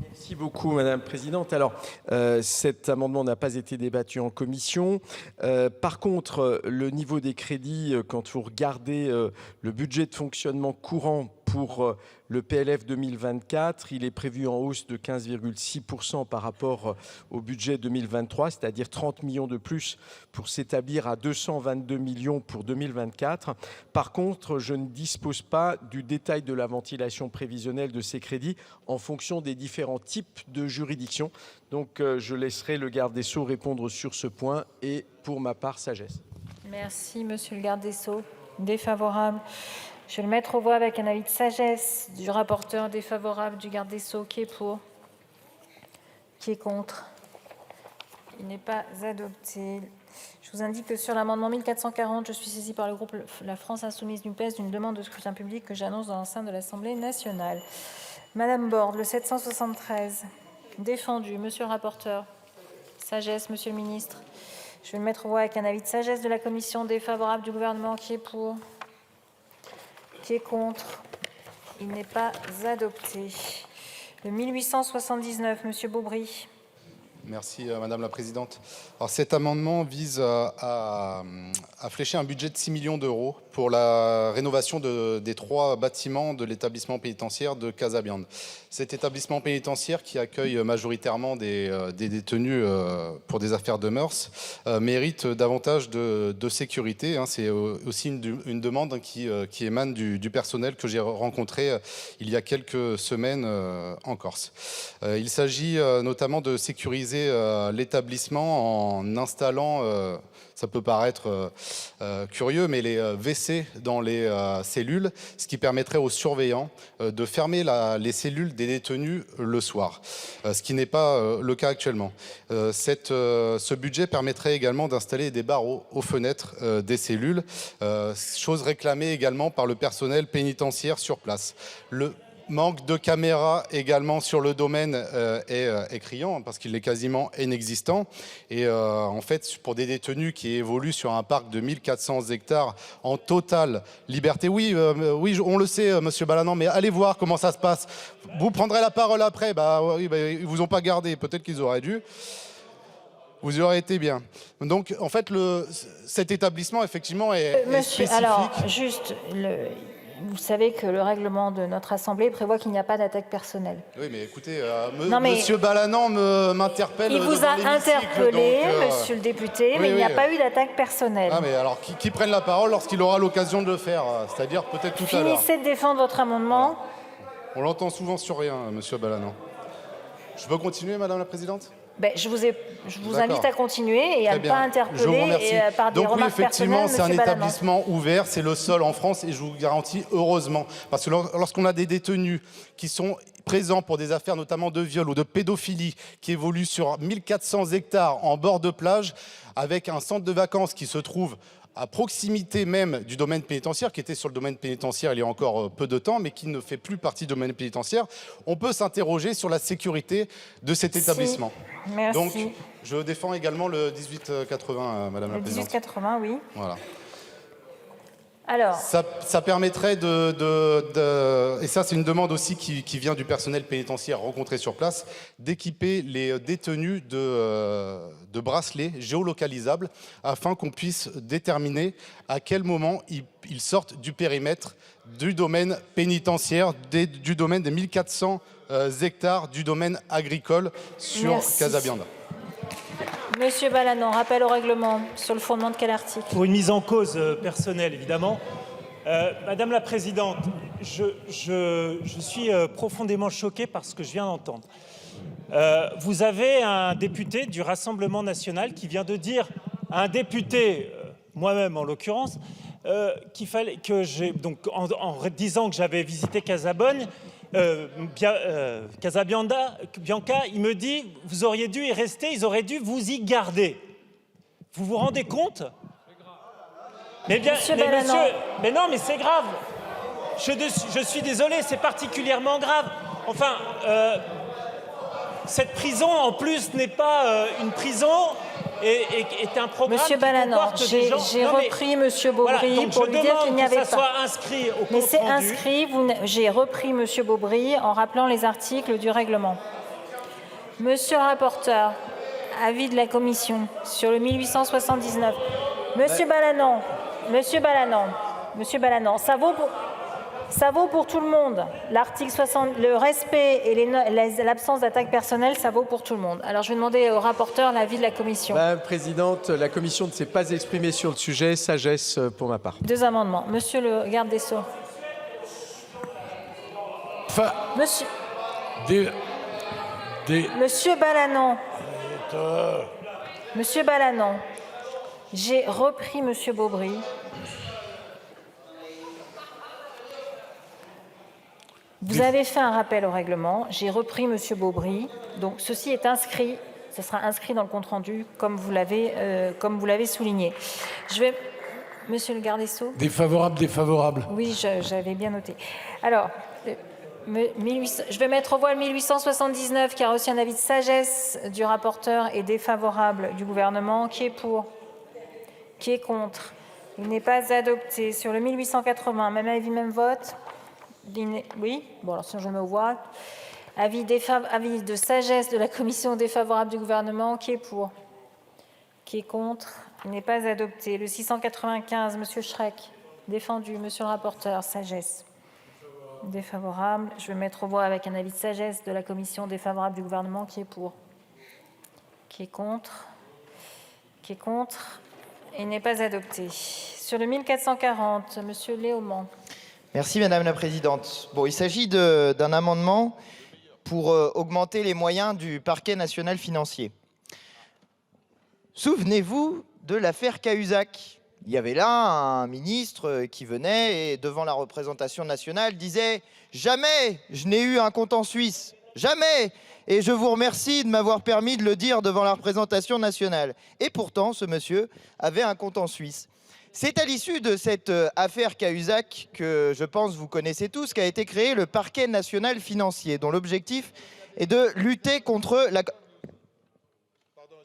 Merci beaucoup, Madame la Présidente. Alors, cet amendement n'a pas été débattu en commission. Par contre, le niveau des crédits, quand vous regardez le budget de fonctionnement courant pour le PLF 2024, il est prévu en hausse de 15,6% par rapport au budget 2023, c'est-à-dire 30 millions de plus pour s'établir à 222 millions pour 2024. Par contre, je ne dispose pas du détail de la ventilation prévisionnelle de ces crédits en fonction des différents types de juridictions. Donc, je laisserai le garde des Sceaux répondre sur ce point et pour ma part, sagesse. Merci, monsieur le garde des Sceaux. Défavorable. Je vais le mettre aux voix avec un avis de sagesse du rapporteur, défavorable du garde des Sceaux. Qui est pour? Qui est contre? Il n'est pas adopté. Je vous indique que sur l'amendement 1440, je suis saisie par le groupe La France Insoumise NUPES d'une demande de scrutin public que j'annonce dans l'enceinte de l'Assemblée nationale. Madame Bordes, le 773, défendu. Monsieur le rapporteur, sagesse, monsieur le ministre. Je vais le mettre aux voix avec un avis de sagesse de la commission, défavorable du gouvernement. Qui est pour? Qui est contre? Il n'est pas adopté. Le 1879, monsieur Beaubry. Merci Madame la Présidente. Alors, cet amendement vise à flécher un budget de 6 millions d'euros pour la rénovation des 3 bâtiments de l'établissement pénitentiaire de Casabiande. Cet établissement pénitentiaire qui accueille majoritairement des détenus pour des affaires de mœurs mérite davantage de sécurité. C'est aussi une demande qui émane du personnel que j'ai rencontré il y a quelques semaines en Corse. Il s'agit notamment de sécuriser l'établissement en installant, ça peut paraître curieux, mais les WC dans les cellules, ce qui permettrait aux surveillants de fermer les cellules des détenus le soir, ce qui n'est pas le cas actuellement. Ce budget permettrait également d'installer des barreaux aux fenêtres des cellules, chose réclamée également par le personnel pénitentiaire sur place. Le manque de caméras également sur le domaine est criant parce qu'il est quasiment inexistant. Et en fait, pour des détenus qui évoluent sur un parc de 1400 hectares en totale liberté, oui, on le sait, monsieur Balanant, mais allez voir comment ça se passe. Vous prendrez la parole après. Oui, ils vous ont pas gardé, peut-être qu'ils auraient dû. Vous y aurez été bien. Donc, en fait, cet établissement, effectivement, est monsieur, spécifique. alors, juste, vous savez que le règlement de notre Assemblée prévoit qu'il n'y a pas d'attaque personnelle. Oui, mais écoutez, monsieur Balanant m'interpelle. Il vous a interpellé, monsieur le député, mais il n'y a pas eu d'attaque personnelle. Ah, mais alors, qui prenne la parole lorsqu'il aura l'occasion de le faire, c'est-à-dire peut-être tout à l'heure. Finissez de défendre votre amendement. On l'entend souvent sur rien, monsieur Balanant. Je peux continuer, Madame la Présidente ? Je vous invite à continuer et à ne pas interpeller par des remarques personnelles. Donc oui, effectivement, c'est un établissement ouvert, c'est le seul en France et je vous garantis heureusement. Parce que lorsqu'on a des détenus qui sont présents pour des affaires notamment de viol ou de pédophilie qui évoluent sur 1400 hectares en bord de plage avec un centre de vacances qui se trouve à proximité même du domaine pénitentiaire, qui était sur le domaine pénitentiaire il y a encore peu de temps, mais qui ne fait plus partie du domaine pénitentiaire, on peut s'interroger sur la sécurité de cet établissement. Merci. Donc, je défends également le 1880, Madame la Présidente. Le 1880, oui. Voilà. Alors, ça permettrait et ça c'est une demande aussi qui vient du personnel pénitentiaire rencontré sur place, d'équiper les détenus de bracelets géolocalisables afin qu'on puisse déterminer à quel moment ils sortent du périmètre du domaine pénitentiaire, du domaine des 1400 hectares du domaine agricole sur Casabiande. monsieur Balanant, rappel au règlement. Sur le fondement de quel article? Pour une mise en cause personnelle, évidemment. Madame la Présidente, je suis profondément choqué par ce que je viens d'entendre. Vous avez un député du Rassemblement national qui vient de dire à un député moi-même en l'occurrence, qu'il fallait que j'ai, donc en disant que j'avais visité Casabianca, il me dit vous auriez dû y rester, ils auraient dû vous y garder. Vous vous rendez compte? Mais bien, mais non, mais c'est grave. Je suis désolé, c'est particulièrement grave. Enfin, cette prison, en plus, n'est pas une prison, est un programme Monsieur Balanant, j'ai repris Monsieur Beaubry voilà, pour lui dire qu'il n'y avait pas. Ça soit inscrit au compte Mais c'est rendu. inscrit, j'ai repris Monsieur Beaubry en rappelant les articles du règlement. Monsieur le rapporteur, avis de la commission sur le 1879. Monsieur Balanant, ça vaut pour tout le monde. L'article 60, le respect et l'absence d'attaque personnelle, ça vaut pour tout le monde. Alors je vais demander au rapporteur l'avis de la commission. Madame la Présidente, la commission ne s'est pas exprimée sur le sujet. Sagesse pour ma part. 2 amendements. Monsieur le garde des Sceaux. Monsieur. Monsieur Balanant. Monsieur Balanant. J'ai repris Monsieur Beaubry. Vous avez fait un rappel au règlement. J'ai repris Monsieur Beaubry. Donc ceci est inscrit. Ce sera inscrit dans le compte rendu, comme vous l'avez souligné. Monsieur le garde des Sceaux. Défavorable. Oui, j'avais bien noté. Alors, je vais mettre au voie le 1879 qui a reçu un avis de sagesse du rapporteur et défavorable du gouvernement. Qui est pour? Qui est contre? Il n'est pas adopté. Sur le 1880, même avis, même vote. Oui. Bon, alors sinon je le mets au voie. Avis de sagesse de la commission, défavorable du gouvernement. Qui est pour? Qui est contre? Il n'est pas adopté. Le 695, Monsieur Schreck. Défendu. Monsieur le rapporteur, sagesse. Défavorable. Je vais mettre au voie avec un avis de sagesse de la commission, défavorable du gouvernement. Qui est pour? Qui est contre? Qui est contre? Il n'est pas adopté. Sur le 1440, Monsieur Léaumont. Merci Madame la Présidente. Bon, il s'agit d'un amendement pour augmenter les moyens du parquet national financier. Souvenez-vous de l'affaire Cahuzac. Il y avait là un ministre qui venait et devant la représentation nationale disait « Jamais je n'ai eu un compte en Suisse, jamais !» Et je vous remercie de m'avoir permis de le dire devant la représentation nationale. Et pourtant, ce monsieur avait un compte en Suisse. C'est à l'issue de cette affaire Cahuzac que je pense vous connaissez tous qu'a été créé le parquet national financier, dont l'objectif est de lutter contre la...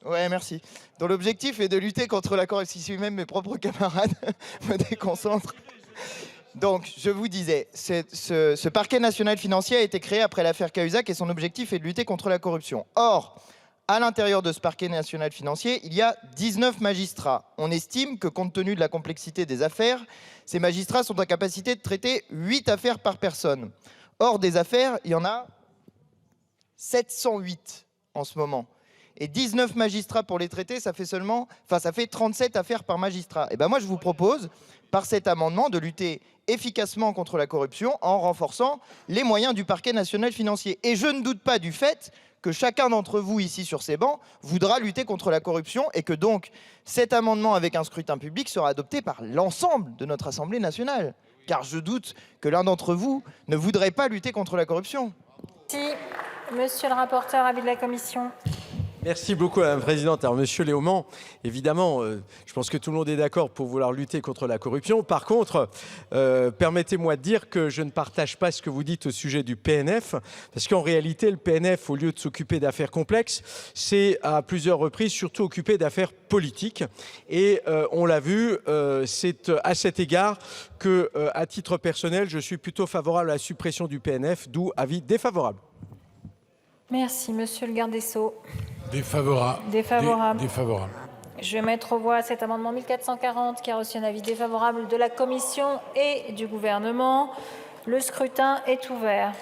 Ouais, merci. Dont l'objectif est de lutter contre la corruption. Si même mes propres camarades me déconcentrent. Donc, je vous disais, ce parquet national financier a été créé après l'affaire Cahuzac et son objectif est de lutter contre la corruption. Or, à l'intérieur de ce parquet national financier, il y a 19 magistrats. On estime que, compte tenu de la complexité des affaires, ces magistrats sont en capacité de traiter 8 affaires par personne. Or, des affaires, il y en a 708 en ce moment. Et 19 magistrats pour les traiter, ça fait 37 affaires par magistrat. Et ben moi, je vous propose, par cet amendement, de lutter efficacement contre la corruption en renforçant les moyens du parquet national financier. Et je ne doute pas du fait que chacun d'entre vous ici sur ces bancs voudra lutter contre la corruption et que donc cet amendement avec un scrutin public sera adopté par l'ensemble de notre Assemblée nationale. Car je doute que l'un d'entre vous ne voudrait pas lutter contre la corruption. Merci. Monsieur le rapporteur, avis de la commission. Merci beaucoup, Madame la Présidente. Alors, Monsieur Léaumont, évidemment, je pense que tout le monde est d'accord pour vouloir lutter contre la corruption. Par contre, permettez-moi de dire que je ne partage pas ce que vous dites au sujet du PNF, parce qu'en réalité, le PNF, au lieu de s'occuper d'affaires complexes, c'est à plusieurs reprises surtout occupé d'affaires politiques. Et on l'a vu, c'est à cet égard que, à titre personnel, je suis plutôt favorable à la suppression du PNF, d'où avis défavorable. Merci, Monsieur le garde des Sceaux. Défavorable. Défavorable. Je vais mettre aux voix cet amendement 1440 qui a reçu un avis défavorable de la commission et du gouvernement. Le scrutin est ouvert.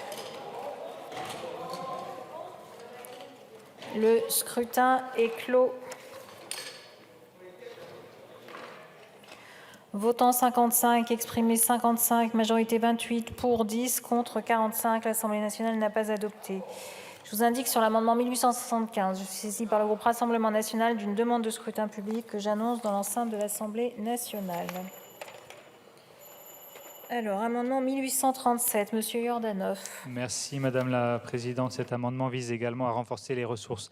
Le scrutin est clos. Votant 55, exprimé 55, majorité 28, pour 10, contre 45. L'Assemblée nationale n'a pas adopté. Je vous indique sur l'amendement 1875, je suis saisie par le groupe Rassemblement national d'une demande de scrutin public que j'annonce dans l'enceinte de l'Assemblée nationale. Alors, amendement 1837, Monsieur Yordanov. Merci Madame la Présidente. Cet amendement vise également à renforcer les ressources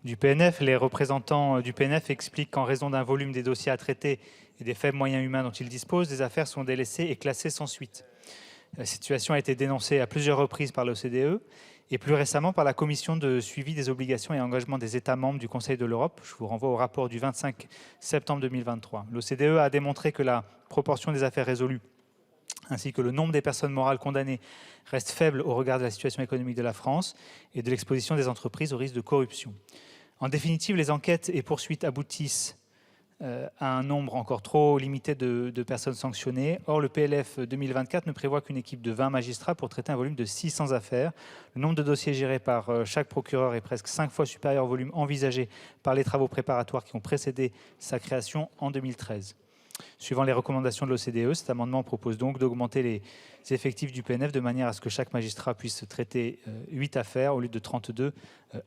du PNF. Les représentants du PNF expliquent qu'en raison d'un volume des dossiers à traiter et des faibles moyens humains dont ils disposent, des affaires sont délaissées et classées sans suite. La situation a été dénoncée à plusieurs reprises par l'OCDE et plus récemment par la Commission de suivi des obligations et engagements des États membres du Conseil de l'Europe. Je vous renvoie au rapport du 25 septembre 2023. L'OCDE a démontré que la proportion des affaires résolues ainsi que le nombre des personnes morales condamnées reste faible au regard de la situation économique de la France et de l'exposition des entreprises au risque de corruption. En définitive, les enquêtes et poursuites aboutissent à un nombre encore trop limité de personnes sanctionnées. Or, le PLF 2024 ne prévoit qu'une équipe de 20 magistrats pour traiter un volume de 600 affaires. Le nombre de dossiers gérés par chaque procureur est presque 5 fois supérieur au volume envisagé par les travaux préparatoires qui ont précédé sa création en 2013. Suivant les recommandations de l'OCDE, cet amendement propose donc d'augmenter les effectifs du PNF de manière à ce que chaque magistrat puisse traiter 8 affaires au lieu de 32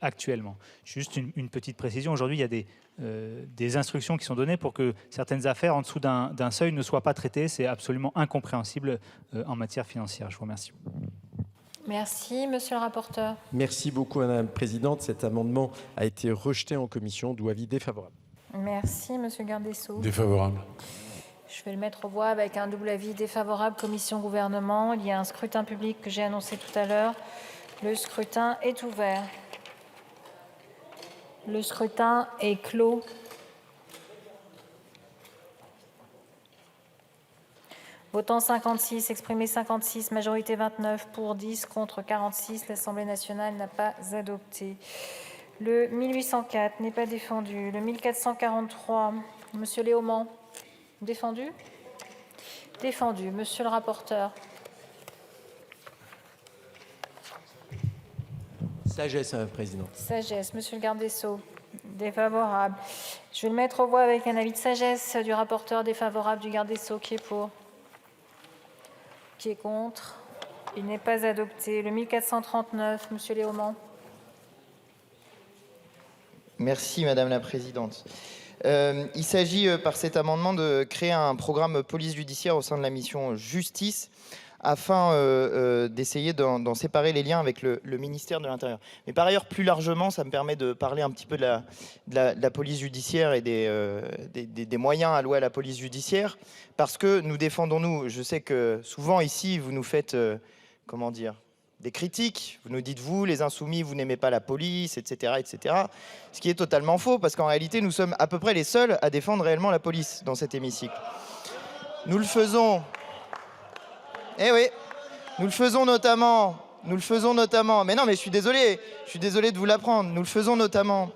actuellement. Juste une petite précision, aujourd'hui il y a des instructions qui sont données pour que certaines affaires en dessous d'un seuil ne soient pas traitées. C'est absolument incompréhensible en matière financière. Je vous remercie. Merci, Monsieur le rapporteur. Merci beaucoup, Madame la Présidente. Cet amendement a été rejeté en commission, d'où avis défavorable. Merci, Monsieur le garde des Sceaux. Défavorable. Je vais le mettre aux voix avec un double avis défavorable, commission-gouvernement. Il y a un scrutin public que j'ai annoncé tout à l'heure. Le scrutin est ouvert. Le scrutin est clos. Votant 56, exprimé 56, majorité 29, pour 10, contre 46. L'Assemblée nationale n'a pas adopté. Le 1804 n'est pas défendu. Le 1443, Monsieur Léaumont, défendu ? Défendu. Monsieur le rapporteur. Sagesse, Madame la Présidente. Sagesse. Monsieur le garde des Sceaux, défavorable. Je vais le mettre aux voix avec un avis de sagesse du rapporteur, défavorable du garde des Sceaux. Qui est pour ? Qui est contre ? Il n'est pas adopté. Le 1439, Monsieur Léaumont. Merci Madame la Présidente. Il s'agit par cet amendement de créer un programme police judiciaire au sein de la mission justice afin d'essayer d'en séparer les liens avec le ministère de l'Intérieur. Mais par ailleurs, plus largement, ça me permet de parler un petit peu de la police judiciaire et des moyens alloués à la police judiciaire, parce que nous défendons, je sais que souvent ici, vous nous faites, comment dire, des critiques, vous nous dites, vous, les insoumis, vous n'aimez pas la police, etc., etc. Ce qui est totalement faux, parce qu'en réalité, nous sommes à peu près les seuls à défendre réellement la police dans cet hémicycle. Nous le faisons... Eh oui, nous le faisons notamment... Mais non, mais je suis désolé de vous l'apprendre. Nous le faisons notamment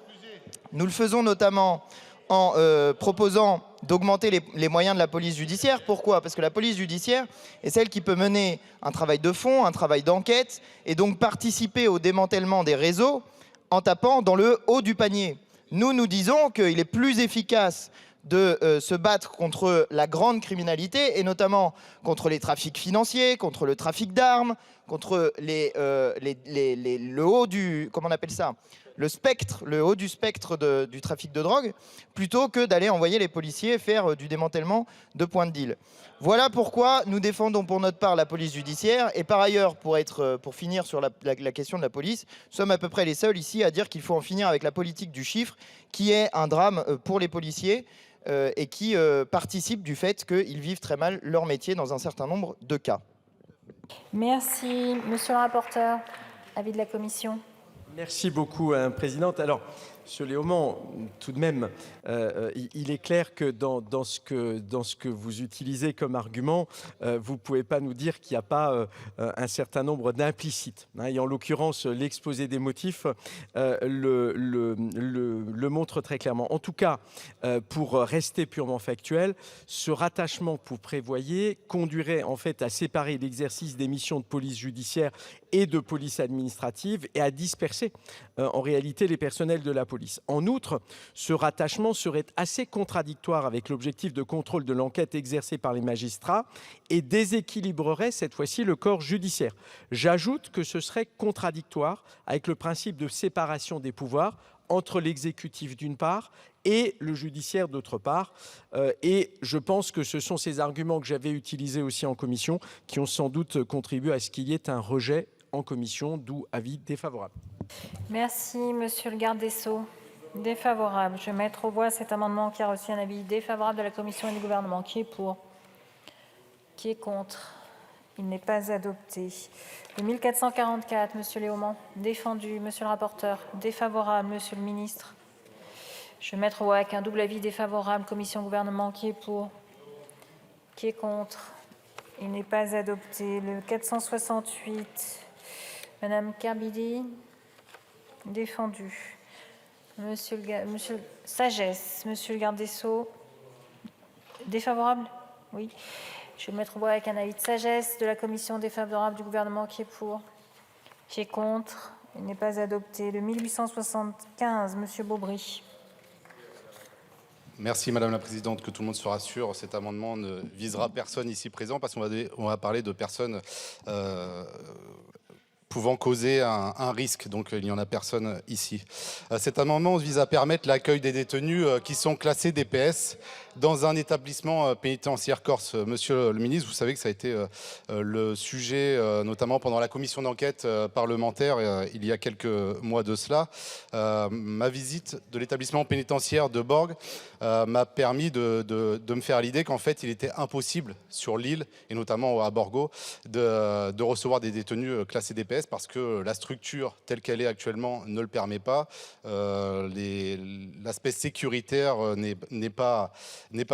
en proposant d'augmenter les moyens de la police judiciaire. Pourquoi ? Parce que la police judiciaire est celle qui peut mener un travail de fond, un travail d'enquête, et donc participer au démantèlement des réseaux en tapant dans le haut du panier. Nous disons qu'il est plus efficace de se battre contre la grande criminalité, et notamment contre les trafics financiers, contre le trafic d'armes, contre le haut du... Comment on appelle ça ? Le haut du spectre du trafic de drogue, plutôt que d'aller envoyer les policiers faire du démantèlement de points de deal. Voilà pourquoi nous défendons pour notre part la police judiciaire. Et par ailleurs, pour finir sur la question de la police, nous sommes à peu près les seuls ici à dire qu'il faut en finir avec la politique du chiffre, qui est un drame pour les policiers et qui participe du fait qu'ils vivent très mal leur métier dans un certain nombre de cas. Merci. Monsieur le rapporteur, avis de la commission. Merci beaucoup, Madame la Présidente. Alors, Monsieur Léaumont, tout de même, il est clair que dans ce que vous utilisez comme argument, vous ne pouvez pas nous dire qu'il n'y a pas un certain nombre d'implicites. Et en l'occurrence, l'exposé des motifs le montre très clairement. En tout cas, pour rester purement factuel, ce rattachement que vous prévoyez conduirait en fait à séparer l'exercice des missions de police judiciaire et de police administrative et à disperser en réalité les personnels de la police. police. En outre, ce rattachement serait assez contradictoire avec l'objectif de contrôle de l'enquête exercée par les magistrats et déséquilibrerait cette fois-ci le corps judiciaire. J'ajoute que ce serait contradictoire avec le principe de séparation des pouvoirs entre l'exécutif d'une part et le judiciaire d'autre part. Et je pense que ce sont ces arguments que j'avais utilisés aussi en commission qui ont sans doute contribué à ce qu'il y ait un rejet en commission, d'où avis défavorable. Merci, monsieur le garde des Sceaux. Défavorable. Je vais mettre aux voix cet amendement qui a reçu un avis défavorable de la commission et du gouvernement. Qui est pour? Qui est contre? Il n'est pas adopté. Le 1444, monsieur Léaumont, défendu. Monsieur le rapporteur, défavorable. Monsieur le ministre. Je vais mettre aux voix avec un double avis défavorable. Commission gouvernement, qui est pour? Qui est contre? Il n'est pas adopté. Le 468, madame Kerbidi, défendu. Monsieur Sagesse, monsieur le garde des Sceaux, défavorable? Oui. Je vais le mettre au voie avec un avis de sagesse de la commission, défavorable du gouvernement. Qui est pour? Qui est contre? Il n'est pas adopté. Le 1875, monsieur Beaubry. Merci Madame la Présidente, que tout le monde se rassure, cet amendement ne visera personne ici présent parce qu'on va parler de personnes pouvant causer un risque, donc il n'y en a personne ici. Cet amendement vise à permettre l'accueil des détenus qui sont classés DPS dans un établissement pénitentiaire corse. Monsieur le ministre, vous savez que ça a été le sujet, notamment pendant la commission d'enquête parlementaire il y a quelques mois de cela. Ma visite de l'établissement pénitentiaire de Borg m'a permis de me faire l'idée qu'en fait il était impossible sur l'île, et notamment à Borgo, de recevoir des détenus classés DPS parce que la structure telle qu'elle est actuellement ne le permet pas. L'aspect sécuritaire n'est pas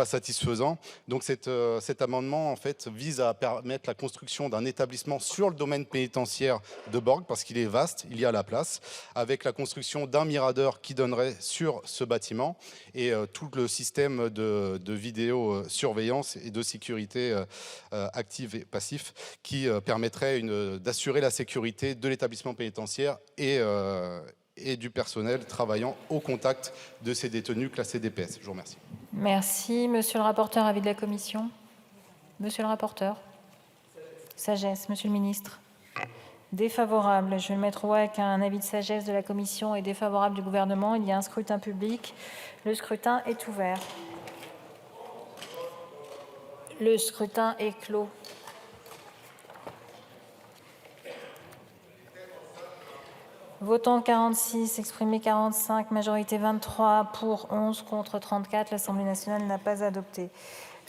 satisfaisant. Donc cet amendement en fait vise à permettre la construction d'un établissement sur le domaine pénitentiaire de Borg parce qu'il est vaste, il y a la place, avec la construction d'un mirador qui donnerait sur ce bâtiment et tout le système de vidéosurveillance et de sécurité active et passif qui permettrait d'assurer la sécurité de l'établissement pénitentiaire et du personnel travaillant au contact de ces détenus classés DPS. Je vous remercie. Merci. Monsieur le rapporteur, avis de la commission. Monsieur le rapporteur. Sagesse. Monsieur le ministre. Défavorable. Je vais le mettre au voie avec un avis de sagesse de la commission et défavorable du gouvernement. Il y a un scrutin public. Le scrutin est ouvert. Le scrutin est clos. Votant 46, exprimé 45, majorité 23, pour 11, contre 34. L'Assemblée nationale n'a pas adopté.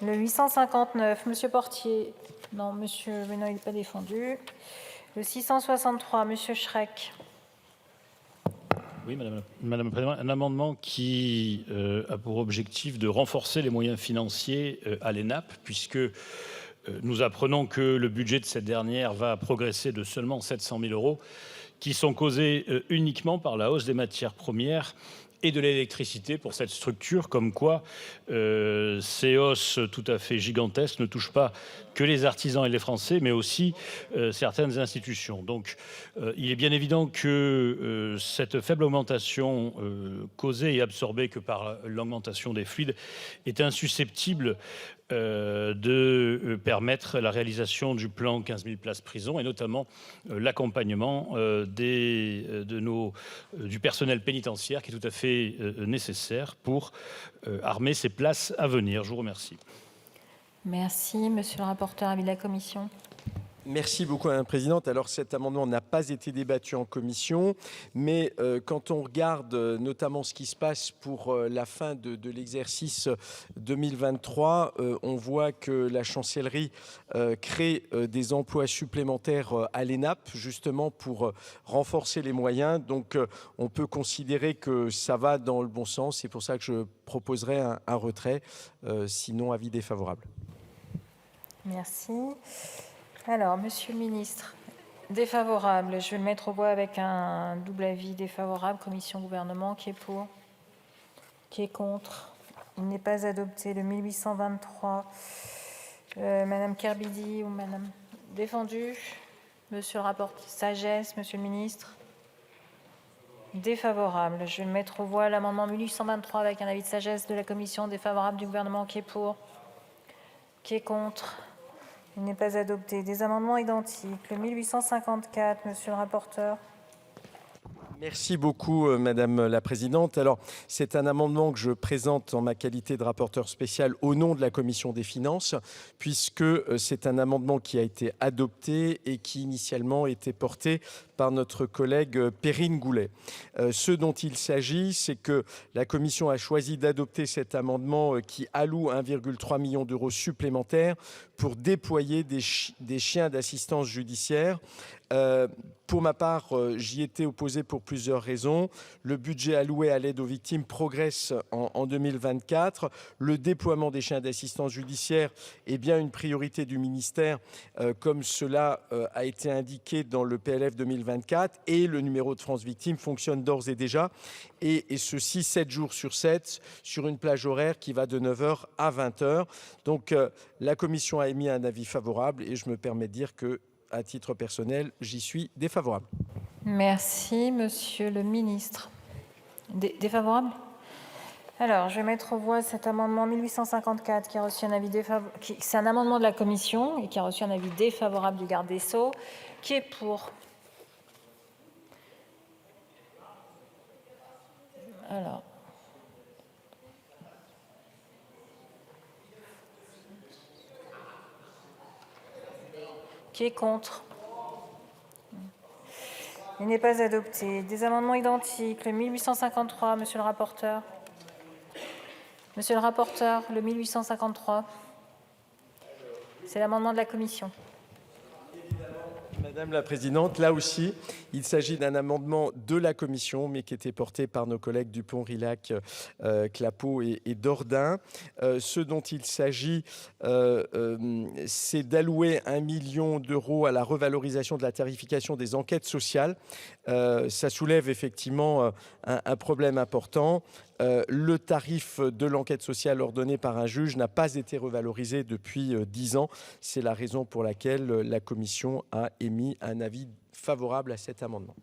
Le 859, monsieur Portier. Non, monsieur Benoît, il n'est pas défendu. Le 663, monsieur Schreck. Oui, Madame la Présidente, un amendement qui a pour objectif de renforcer les moyens financiers à l'ENAP, puisque nous apprenons que le budget de cette dernière va progresser de seulement 700 000 €, qui sont causés uniquement par la hausse des matières premières et de l'électricité pour cette structure, comme quoi ces hausses tout à fait gigantesques ne touchent pas que les artisans et les Français, mais aussi certaines institutions. Donc il est bien évident que cette faible augmentation causée et absorbée que par l'augmentation des fluides est insusceptible de permettre la réalisation du plan 15 000 places prison et notamment l'accompagnement du personnel pénitentiaire qui est tout à fait nécessaire pour armer ces places à venir. Je vous remercie. Merci. Monsieur le rapporteur, avis de la commission. Merci beaucoup, Madame la Présidente. Alors, cet amendement n'a pas été débattu en commission, mais quand on regarde notamment ce qui se passe pour la fin de l'exercice 2023, on voit que la chancellerie crée des emplois supplémentaires à l'ENAP, justement pour renforcer les moyens. Donc, on peut considérer que ça va dans le bon sens. C'est pour ça que je proposerai un retrait, sinon avis défavorable. Merci. Alors, monsieur le ministre, défavorable. Je vais le mettre au voie avec un double avis défavorable. Commission gouvernement, qui est pour? Qui est contre? Il n'est pas adopté. Le 1823, Madame Kerbidi ou Madame défendu. Monsieur le rapporteur, sagesse. Monsieur le ministre. Défavorable. Je vais mettre aux voix l'amendement 1823 avec un avis de sagesse de la commission, défavorable du gouvernement. Qui est pour? Qui est contre? Il n'est pas adopté. Des amendements identiques. Le 1854, monsieur le rapporteur. Merci beaucoup, Madame la Présidente. Alors, c'est un amendement que je présente en ma qualité de rapporteur spécial au nom de la Commission des Finances, puisque c'est un amendement qui a été adopté et qui initialement était porté par notre collègue Perrine Goulet. Ce dont il s'agit, c'est que la Commission a choisi d'adopter cet amendement qui alloue 1,3 million d'euros supplémentaires pour déployer des chiens d'assistance judiciaire. Pour ma part, j'y étais opposé pour plusieurs raisons. Le budget alloué à l'aide aux victimes progresse en 2024. Le déploiement des chiens d'assistance judiciaire est bien une priorité du ministère, comme cela a été indiqué dans le PLF 2024. Et le numéro de France Victimes fonctionne d'ores et déjà. Et ceci 7 jours sur 7, sur une plage horaire qui va de 9h à 20h. Donc la Commission a émis un avis favorable et je me permets de dire que, à titre personnel, j'y suis défavorable. Merci, monsieur le ministre. Défavorable? Alors, je vais mettre aux voix cet amendement 1854 qui a reçu un avis défavorable. C'est un amendement de la commission et qui a reçu un avis défavorable du garde des Sceaux. Qui est pour? Alors. Qui est contre? Il n'est pas adopté. Des amendements identiques. Le 1853, monsieur le rapporteur. Monsieur le rapporteur, le 1853. C'est l'amendement de la commission. Madame la Présidente, là aussi, il s'agit d'un amendement de la Commission, mais qui était porté par nos collègues Dupont, Rilhac, Clapeaux et Dordain. Ce dont il s'agit, c'est d'allouer 1 million d'euros à la revalorisation de la tarification des enquêtes sociales. Ça soulève effectivement un problème important. Le tarif de l'enquête sociale ordonnée par un juge n'a pas été revalorisé depuis 10 ans. C'est la raison pour laquelle la Commission a émis un avis favorable à cet amendement.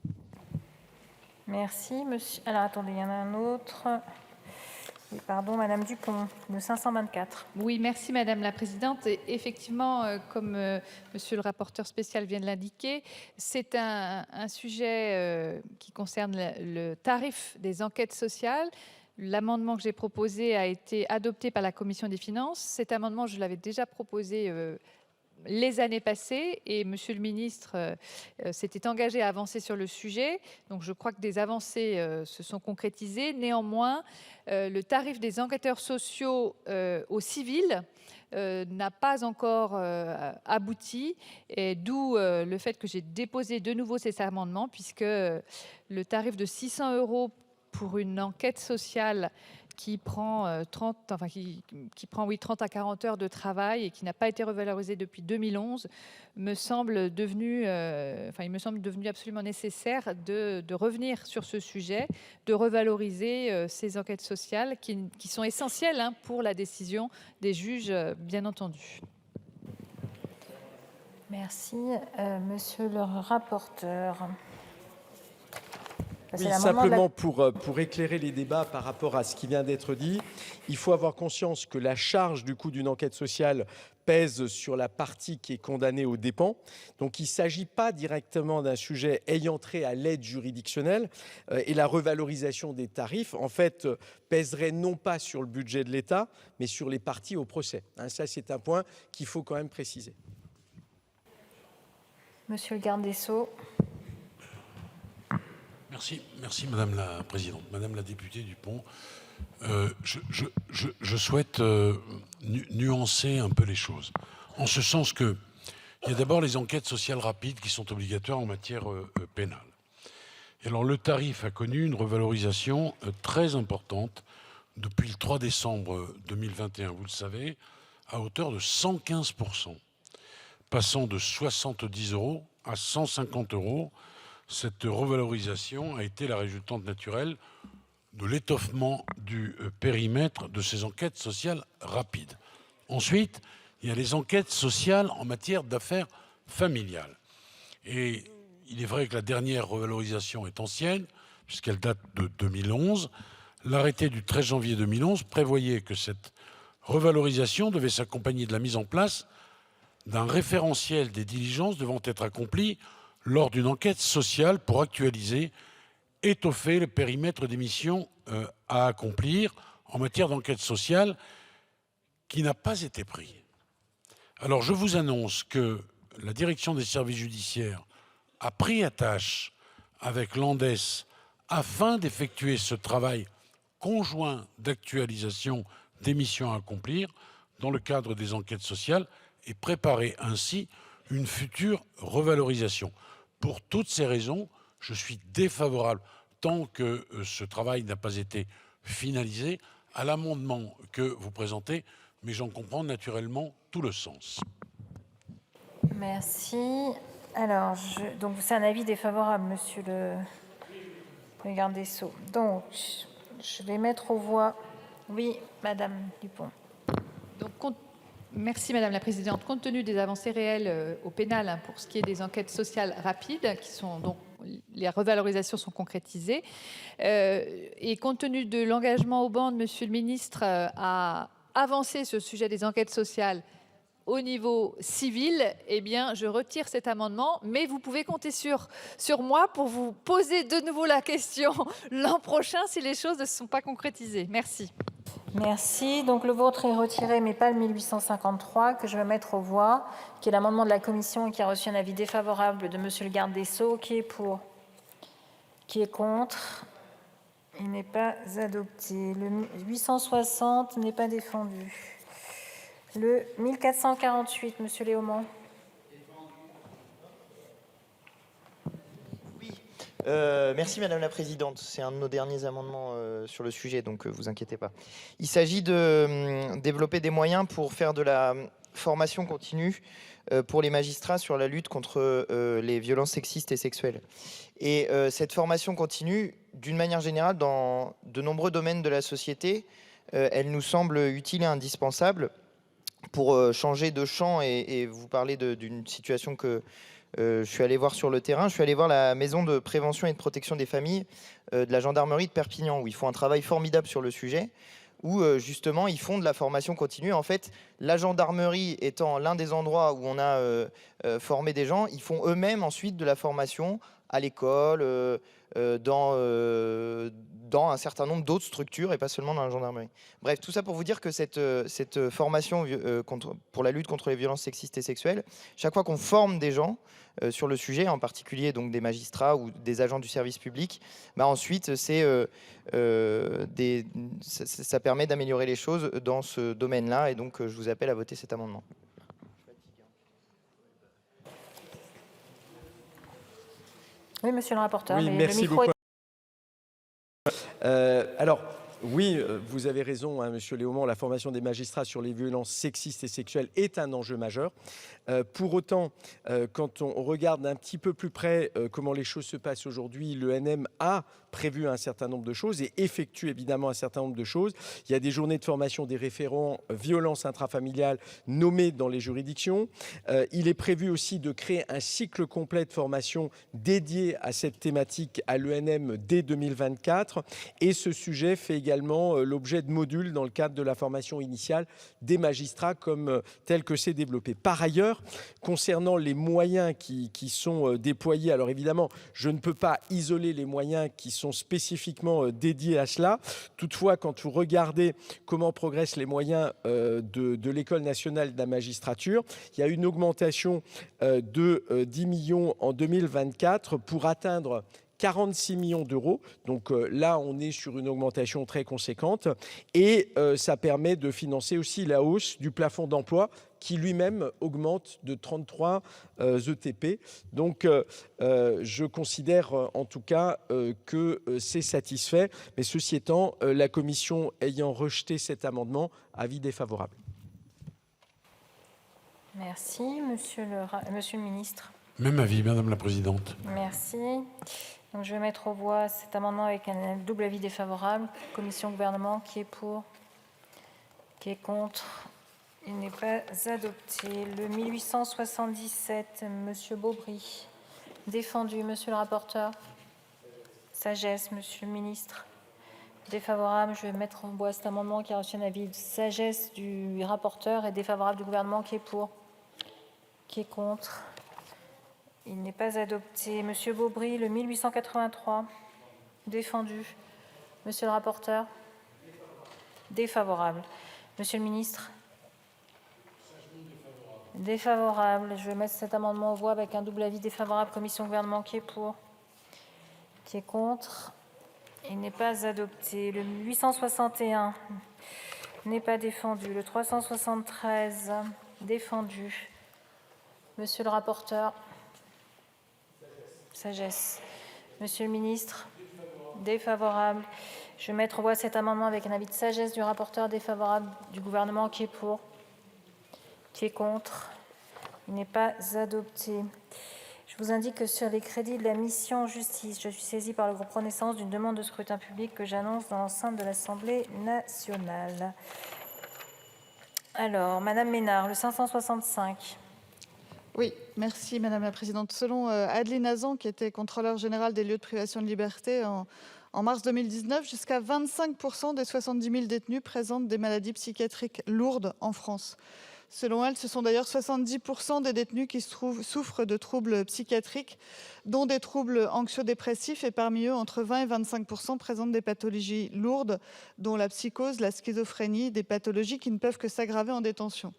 Merci, monsieur. Alors, attendez, il y en a un autre. Oui, pardon, Madame Dupont, le 524. Oui, merci Madame la Présidente. Et effectivement, comme Monsieur le rapporteur spécial vient de l'indiquer, c'est un sujet qui concerne le tarif des enquêtes sociales. L'amendement que j'ai proposé a été adopté par la Commission des finances. Cet amendement, je l'avais déjà proposé les années passées et Monsieur le ministre s'était engagé à avancer sur le sujet. Donc je crois que des avancées se sont concrétisées. Néanmoins, le tarif des enquêteurs sociaux au civil n'a pas encore abouti, et d'où le fait que j'ai déposé de nouveau ces amendements, puisque le tarif de 600 € pour une enquête sociale qui prend 30 à 40 heures de travail et qui n'a pas été revalorisé depuis 2011, me semble devenu, il me semble devenu absolument nécessaire de revenir sur ce sujet, de revaloriser ces enquêtes sociales qui sont essentielles pour la décision des juges, bien entendu. Merci, monsieur le rapporteur. Oui, simplement pour éclairer les débats par rapport à ce qui vient d'être dit, il faut avoir conscience que la charge du coût d'une enquête sociale pèse sur la partie qui est condamnée aux dépens. Donc il ne s'agit pas directement d'un sujet ayant trait à l'aide juridictionnelle et la revalorisation des tarifs, en fait, pèserait non pas sur le budget de l'État, mais sur les parties au procès. Ça, c'est un point qu'il faut quand même préciser. Monsieur le garde des Sceaux. Merci Madame la Présidente. Madame la députée Dupont, je souhaite nuancer un peu les choses. En ce sens qu'il y a d'abord les enquêtes sociales rapides qui sont obligatoires en matière pénale. Et alors le tarif a connu une revalorisation très importante depuis le 3 décembre 2021, vous le savez, à hauteur de 115%, passant de 70 € à 150 €. Cette revalorisation a été la résultante naturelle de l'étoffement du périmètre de ces enquêtes sociales rapides. Ensuite, il y a les enquêtes sociales en matière d'affaires familiales. Et il est vrai que la dernière revalorisation est ancienne, puisqu'elle date de 2011. L'arrêté du 13 janvier 2011 prévoyait que cette revalorisation devait s'accompagner de la mise en place d'un référentiel des diligences devant être accomplies lors d'une enquête sociale pour actualiser, étoffer le périmètre des missions à accomplir en matière d'enquête sociale qui n'a pas été pris. Alors je vous annonce que la direction des services judiciaires a pris à tâche avec l'ANDES afin d'effectuer ce travail conjoint d'actualisation des missions à accomplir dans le cadre des enquêtes sociales et préparer ainsi une future revalorisation. Pour toutes ces raisons, je suis défavorable, tant que ce travail n'a pas été finalisé, à l'amendement que vous présentez, mais j'en comprends naturellement tout le sens. Merci. Alors, donc c'est un avis défavorable, monsieur le garde des Sceaux. Donc, je vais mettre aux voix. Oui, Madame Dupont. Donc, merci Madame la Présidente. Compte tenu des avancées réelles au pénal pour ce qui est des enquêtes sociales rapides, qui sont donc les revalorisations sont concrétisées, et compte tenu de l'engagement au banc de Monsieur le Ministre à avancer sur le sujet des enquêtes sociales au niveau civil, eh bien, je retire cet amendement, mais vous pouvez compter sur moi pour vous poser de nouveau la question l'an prochain si les choses ne se sont pas concrétisées. Merci. Merci. Donc le vôtre est retiré, mais pas le 1853 que je vais mettre aux voix, qui est l'amendement de la commission et qui a reçu un avis défavorable de Monsieur le garde des Sceaux. Qui est pour? Qui est contre? Il n'est pas adopté. Le 860 n'est pas défendu. Le 1448, Monsieur Léaumont. Merci Madame la Présidente. C'est un de nos derniers amendements sur le sujet, donc vous inquiétez pas. Il s'agit de développer des moyens pour faire de la formation continue pour les magistrats sur la lutte contre les violences sexistes et sexuelles. Et cette formation continue, d'une manière générale, dans de nombreux domaines de la société, elle nous semble utile et indispensable pour changer de champ et vous parler d'une situation que je suis allé voir sur le terrain. Je suis allé voir la maison de prévention et de protection des familles de la gendarmerie de Perpignan, où ils font un travail formidable sur le sujet, où justement ils font de la formation continue. En fait, la gendarmerie étant l'un des endroits où on a formé des gens, ils font eux-mêmes ensuite de la formation à l'école, dans un certain nombre d'autres structures et pas seulement dans la gendarmerie. Bref, tout ça pour vous dire que cette formation pour la lutte contre les violences sexistes et sexuelles, chaque fois qu'on forme des gens sur le sujet, en particulier donc des magistrats ou des agents du service public, bah ensuite ça permet d'améliorer les choses dans ce domaine-là, et donc je vous appelle à voter cet amendement. Oui, monsieur le rapporteur. Oui, mais merci le micro beaucoup. Alors, oui, vous avez raison, hein, monsieur Léaumont, la formation des magistrats sur les violences sexistes et sexuelles est un enjeu majeur. Pour autant, quand on regarde un petit peu plus près comment les choses se passent aujourd'hui, l'ENM a prévu un certain nombre de choses et effectue évidemment un certain nombre de choses. Il y a des journées de formation des référents violences intrafamiliales nommés dans les juridictions. Il est prévu aussi de créer un cycle complet de formation dédié à cette thématique à l'ENM dès 2024. Et ce sujet fait également l'objet de modules dans le cadre de la formation initiale des magistrats comme tel que c'est développé. Par ailleurs, concernant les moyens qui sont déployés, alors évidemment, je ne peux pas isoler les moyens qui sont spécifiquement dédiés à cela. Toutefois, quand vous regardez comment progressent les moyens de l'École nationale de la magistrature, il y a une augmentation de 10 millions en 2024 pour atteindre 46 millions d'euros. Donc là, on est sur une augmentation très conséquente et ça permet de financer aussi la hausse du plafond d'emploi qui lui-même augmente de 33 ETP. Donc je considère en tout cas que c'est satisfait. Mais ceci étant, la commission ayant rejeté cet amendement, avis défavorable. Merci, monsieur le ministre. Même avis, Madame la Présidente. Merci. Donc, je vais mettre aux voix cet amendement avec un double avis défavorable. Commission gouvernement, qui est pour? Qui est contre? Il n'est pas adopté. Le 1877, monsieur Beaubry. Défendu, monsieur le rapporteur. Sagesse, Monsieur le Ministre. Défavorable. Je vais mettre en voie cet amendement qui a reçu un avis de sagesse du rapporteur et défavorable du gouvernement. Qui est pour? Qui est contre? Il n'est pas adopté. Monsieur Beaubry, le 1883. Défendu. Monsieur le rapporteur? Défavorable. Monsieur le ministre? Défavorable. Je vais mettre cet amendement en voie avec un double avis défavorable. Commission gouvernement. Qui est pour? Qui est contre? Il n'est pas adopté. Le 861 n'est pas défendu. Le 373 défendu. Monsieur le rapporteur? Sagesse. Monsieur le ministre? Défavorable. Je vais mettre en voie cet amendement avec un avis de sagesse du rapporteur, défavorable du gouvernement. Qui est pour? Qui est contre? Il n'est pas adopté. Je vous indique que sur les crédits de la mission justice, je suis saisie par le groupe Renaissance d'une demande de scrutin public que j'annonce dans l'enceinte de l'Assemblée nationale. Alors, Madame Ménard, le 565. Oui, merci Madame la Présidente. Selon Adeline Hazan, qui était contrôleur général des lieux de privation de liberté en mars 2019, jusqu'à 25% des 70 000 détenus présentent des maladies psychiatriques lourdes en France. Selon elle, ce sont d'ailleurs 70% des détenus qui souffrent de troubles psychiatriques, dont des troubles anxio-dépressifs, et parmi eux, entre 20 et 25% présentent des pathologies lourdes, dont la psychose, la schizophrénie, des pathologies qui ne peuvent que s'aggraver en détention.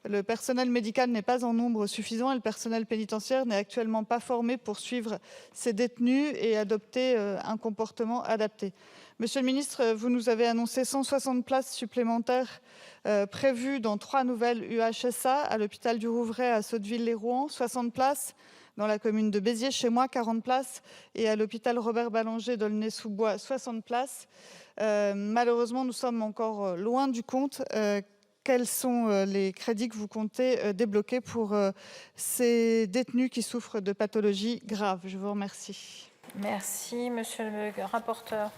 Le personnel médical n'est pas en nombre suffisant et le personnel pénitentiaire n'est actuellement pas formé pour suivre ces détenus et adopter un comportement adapté. Monsieur le ministre, vous nous avez annoncé 160 places supplémentaires prévues dans 3 nouvelles UHSA, à l'hôpital du Rouvray, à Sotteville-les-Rouen, 60 places dans la commune de Béziers, chez moi, 40 places, et à l'hôpital Robert Ballanger d'Aulnay-sous-Bois, 60 places. Malheureusement, nous sommes encore loin du compte. Quels sont les crédits que vous comptez débloquer pour ces détenus qui souffrent de pathologies graves? Je vous remercie. Merci, monsieur le rapporteur.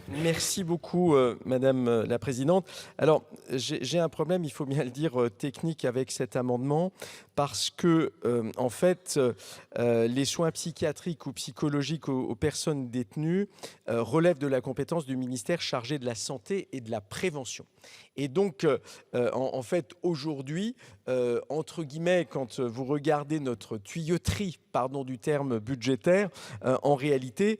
Merci beaucoup, Madame la Présidente. Alors, j'ai un problème, il faut bien le dire, technique avec cet amendement, parce que, en fait, les soins psychiatriques ou psychologiques aux personnes détenues relèvent de la compétence du ministère chargé de la santé et de la prévention. Et donc, en fait, aujourd'hui, entre guillemets, quand vous regardez notre tuyauterie, pardon du terme budgétaire, en réalité,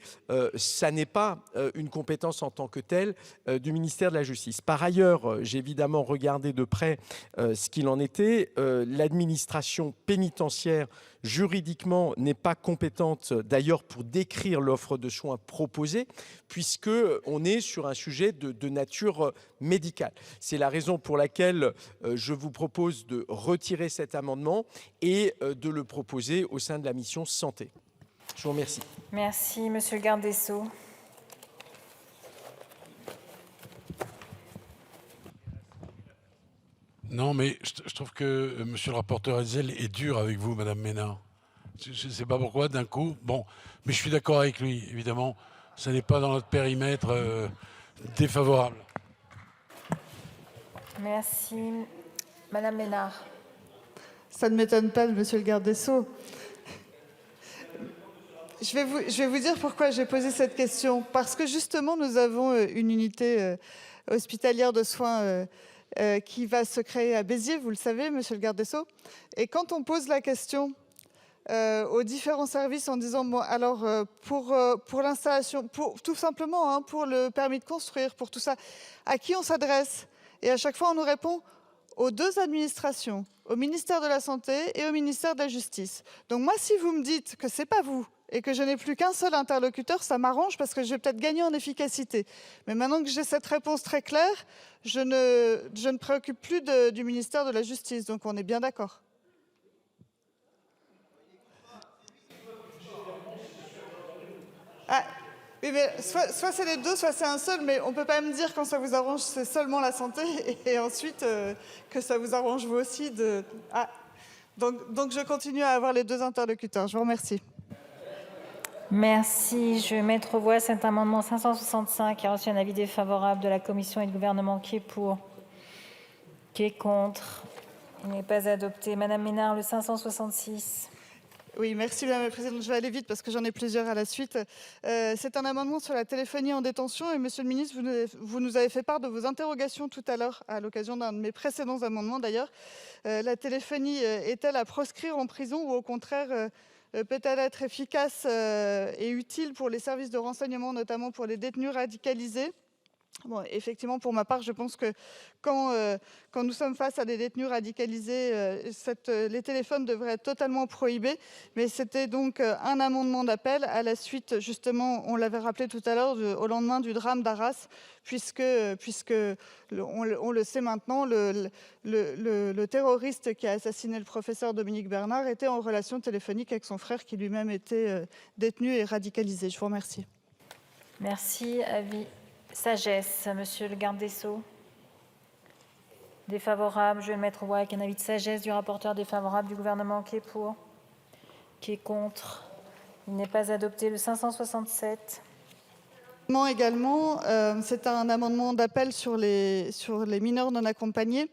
ça n'est pas une compétence en tant que telle du ministère de la Justice. Par ailleurs, j'ai évidemment regardé de près ce qu'il en était. L'administration pénitentiaire, juridiquement, n'est pas compétente d'ailleurs pour décrire l'offre de soins proposée, puisqu'on est sur un sujet de nature médicale. C'est la raison pour laquelle je vous propose de retirer cet amendement et de le proposer au sein de la mission santé. Je vous remercie. Merci, monsieur le garde des Sceaux. Non, mais je trouve que monsieur le rapporteur Hetzel est dur avec vous, Madame Ménard. Je ne sais pas pourquoi, d'un coup. Bon, mais je suis d'accord avec lui, évidemment. Ça n'est pas dans notre périmètre défavorable. Merci. Madame Ménard. Ça ne m'étonne pas, monsieur le garde des Sceaux. Je vais vous dire pourquoi j'ai posé cette question. Parce que justement, nous avons une unité hospitalière de soins qui va se créer à Béziers, vous le savez, monsieur le garde des Sceaux. Et quand on pose la question aux différents services en disant, bon, alors pour l'installation, tout simplement, hein, pour le permis de construire, pour tout ça, à qui on s'adresse? Et à chaque fois, on nous répond aux 2 administrations, au ministère de la Santé et au ministère de la Justice. Donc moi, si vous me dites que ce n'est pas vous et que je n'ai plus qu'un seul interlocuteur, ça m'arrange parce que je vais peut-être gagner en efficacité. Mais maintenant que j'ai cette réponse très claire, je ne préoccupe plus du ministère de la Justice. Donc on est bien d'accord. Ah, oui, mais soit c'est les 2, soit c'est un seul, mais on ne peut pas me dire quand ça vous arrange, c'est seulement la santé, et ensuite que ça vous arrange vous aussi. Donc je continue à avoir les 2 interlocuteurs. Je vous remercie. Merci. Je vais mettre aux voix cet amendement 565 qui a reçu un avis défavorable de la Commission et du gouvernement. Qui est pour? Qui est contre? Il n'est pas adopté. Madame Ménard, le 566. Oui, merci Madame la Présidente. Je vais aller vite parce que j'en ai plusieurs à la suite. C'est un amendement sur la téléphonie en détention et Monsieur le Ministre, vous nous avez fait part de vos interrogations tout à l'heure à l'occasion d'un de mes précédents amendements d'ailleurs. La téléphonie est-elle à proscrire en prison ou au contraire peut-elle être efficace et utile pour les services de renseignement, notamment pour les détenus radicalisés ? Bon, effectivement, pour ma part, je pense que quand nous sommes face à des détenus radicalisés, les téléphones devraient être totalement prohibés. Mais c'était donc un amendement d'appel à la suite, justement, on l'avait rappelé tout à l'heure, au lendemain du drame d'Arras, puisque on le sait maintenant, le terroriste qui a assassiné le professeur Dominique Bernard était en relation téléphonique avec son frère qui lui-même était détenu et radicalisé. Je vous remercie. Merci. Avis. Sagesse, monsieur le garde des Sceaux. Défavorable, je vais le mettre au voie avec un avis de sagesse du rapporteur, défavorable du gouvernement, qui est pour, qui est contre. Il n'est pas adopté. Le 567. Également, c'est un amendement d'appel sur les mineurs non accompagnés.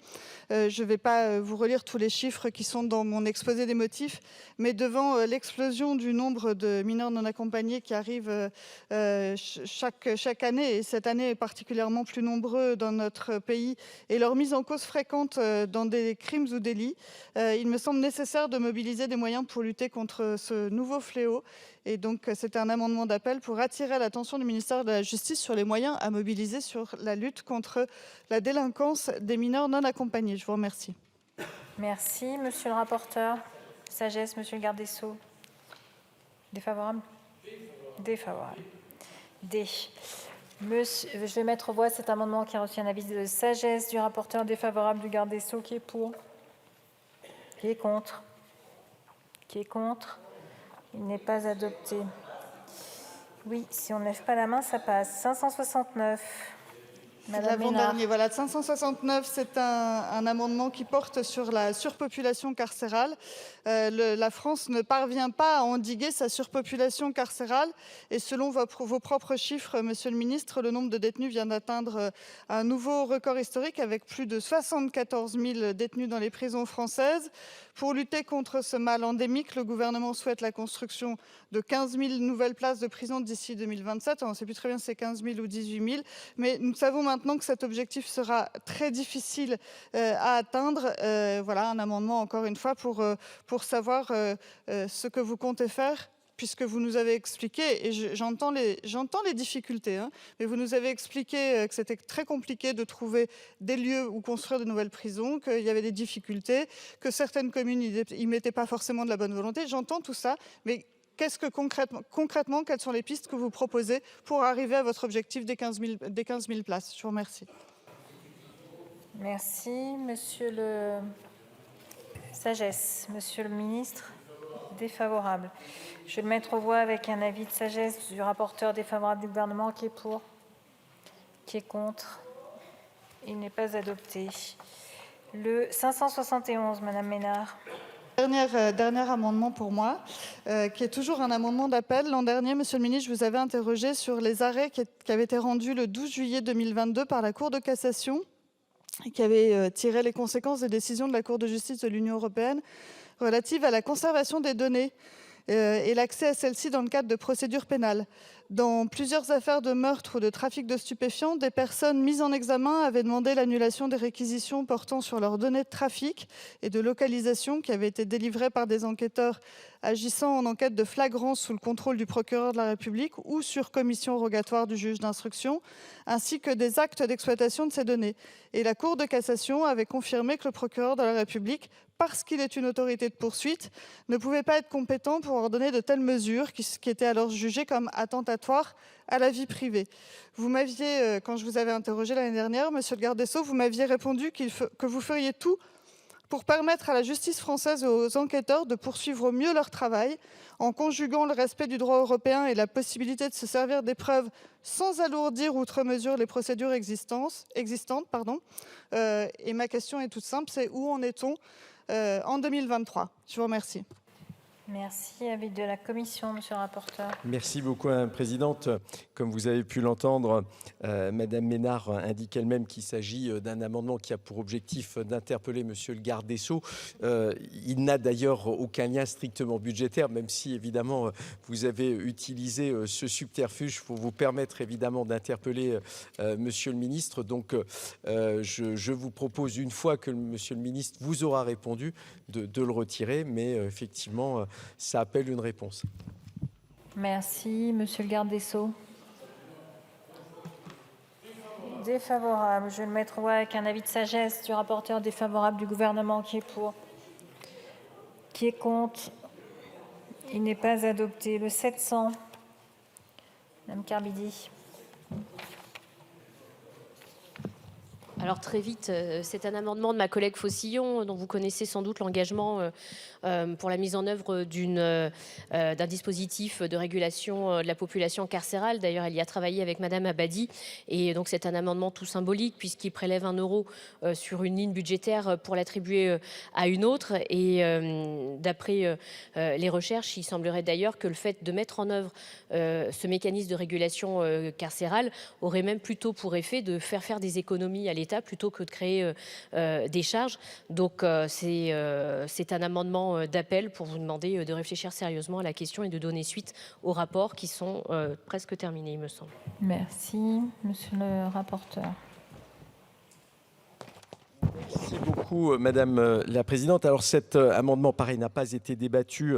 Je ne vais pas vous relire tous les chiffres qui sont dans mon exposé des motifs, mais devant l'explosion du nombre de mineurs non accompagnés qui arrivent chaque année, et cette année est particulièrement plus nombreux dans notre pays, et leur mise en cause fréquente dans des crimes ou délits, il me semble nécessaire de mobiliser des moyens pour lutter contre ce nouveau fléau. Et donc, c'est un amendement d'appel pour attirer l'attention du ministère de la Justice sur les moyens à mobiliser sur la lutte contre la délinquance des mineurs non accompagnés. Je vous remercie. Merci. Monsieur le rapporteur. Sagesse, monsieur le garde des Sceaux. Défavorable ? Défavorable. D. Je vais mettre au voie cet amendement qui a reçu un avis de sagesse du rapporteur, défavorable du garde des Sceaux, qui est pour, qui est contre, qui est contre. Il n'est pas adopté. Oui, si on ne lève pas la main, ça passe. 569. Madame Ménard. L'avant-dernier, voilà. 569, c'est un amendement qui porte sur la surpopulation carcérale. La France ne parvient pas à endiguer sa surpopulation carcérale. Et selon vos propres chiffres, monsieur le ministre, le nombre de détenus vient d'atteindre un nouveau record historique avec plus de 74 000 détenus dans les prisons françaises. Pour lutter contre ce mal endémique, le gouvernement souhaite la construction de 15 000 nouvelles places de prison d'ici 2027. On ne sait plus très bien si c'est 15 000 ou 18 000, mais nous savons maintenant que cet objectif sera très difficile à atteindre. Voilà un amendement, encore une fois, pour savoir ce que vous comptez faire, puisque vous nous avez expliqué, et j'entends les difficultés, hein, mais vous nous avez expliqué que c'était très compliqué de trouver des lieux où construire de nouvelles prisons, qu'il y avait des difficultés, que certaines communes n'y mettaient pas forcément de la bonne volonté. J'entends tout ça, mais qu'est-ce que concrètement, quelles sont les pistes que vous proposez pour arriver à votre objectif des 15 000 places? Je vous remercie. Merci. Monsieur le sagesse, monsieur le ministre. Défavorable. Je vais le mettre aux voix avec un avis de sagesse du rapporteur, défavorable du gouvernement, qui est pour, qui est contre. Il n'est pas adopté. Le 571, Madame Ménard. Dernier amendement pour moi, qui est toujours un amendement d'appel. L'an dernier, monsieur le ministre, je vous avais interrogé sur les arrêts qui avaient été rendus le 12 juillet 2022 par la Cour de cassation et qui avaient tiré les conséquences des décisions de la Cour de justice de l'Union européenne relative à la conservation des données et l'accès à celles-ci dans le cadre de procédures pénales. Dans plusieurs affaires de meurtre ou de trafic de stupéfiants, des personnes mises en examen avaient demandé l'annulation des réquisitions portant sur leurs données de trafic et de localisation qui avaient été délivrées par des enquêteurs agissant en enquête de flagrance sous le contrôle du procureur de la République ou sur commission rogatoire du juge d'instruction, ainsi que des actes d'exploitation de ces données. Et la Cour de cassation avait confirmé que le procureur de la République, parce qu'il est une autorité de poursuite, ne pouvait pas être compétent pour ordonner de telles mesures qui étaient alors jugées comme attentatoires à la vie privée. Vous m'aviez, quand je vous avais interrogé l'année dernière, monsieur le garde des Sceaux, vous m'aviez répondu que vous feriez tout pour permettre à la justice française et aux enquêteurs de poursuivre au mieux leur travail, en conjuguant le respect du droit européen et la possibilité de se servir des preuves sans alourdir outre mesure les procédures existantes. Et ma question est toute simple, c'est où en est-on en 2023 ? Je vous remercie. Merci. Avis de la commission, monsieur le rapporteur. Merci beaucoup, Madame la Présidente. Comme vous avez pu l'entendre, Madame Ménard indique elle-même qu'il s'agit d'un amendement qui a pour objectif d'interpeller Monsieur le garde des Sceaux. Il n'a d'ailleurs aucun lien strictement budgétaire, même si évidemment vous avez utilisé ce subterfuge pour vous permettre évidemment d'interpeller Monsieur le ministre. Donc je vous propose, une fois que Monsieur le ministre vous aura répondu, de le retirer, mais effectivement ça appelle une réponse. Merci. Monsieur le garde des Sceaux. Défavorable. Je vais le mettre au voie avec un avis de sagesse du rapporteur, défavorable du gouvernement. Qui est pour? Qui est contre? Il n'est pas adopté. Le 700. Madame Carbidi. Alors très vite, c'est un amendement de ma collègue Faucillon, dont vous connaissez sans doute l'engagement pour la mise en œuvre d'un dispositif de régulation de la population carcérale. D'ailleurs, elle y a travaillé avec Madame Abadi. Et donc c'est un amendement tout symbolique puisqu'il prélève 1 euro sur une ligne budgétaire pour l'attribuer à une autre. Et d'après les recherches, il semblerait d'ailleurs que le fait de mettre en œuvre ce mécanisme de régulation carcérale aurait même plutôt pour effet de faire des économies à l'État plutôt que de créer des charges. Donc c'est un amendement d'appel pour vous demander de réfléchir sérieusement à la question et de donner suite aux rapports qui sont presque terminés, il me semble. Merci. Monsieur le rapporteur. Merci beaucoup, Madame la Présidente. Alors cet amendement, pareil, n'a pas été débattu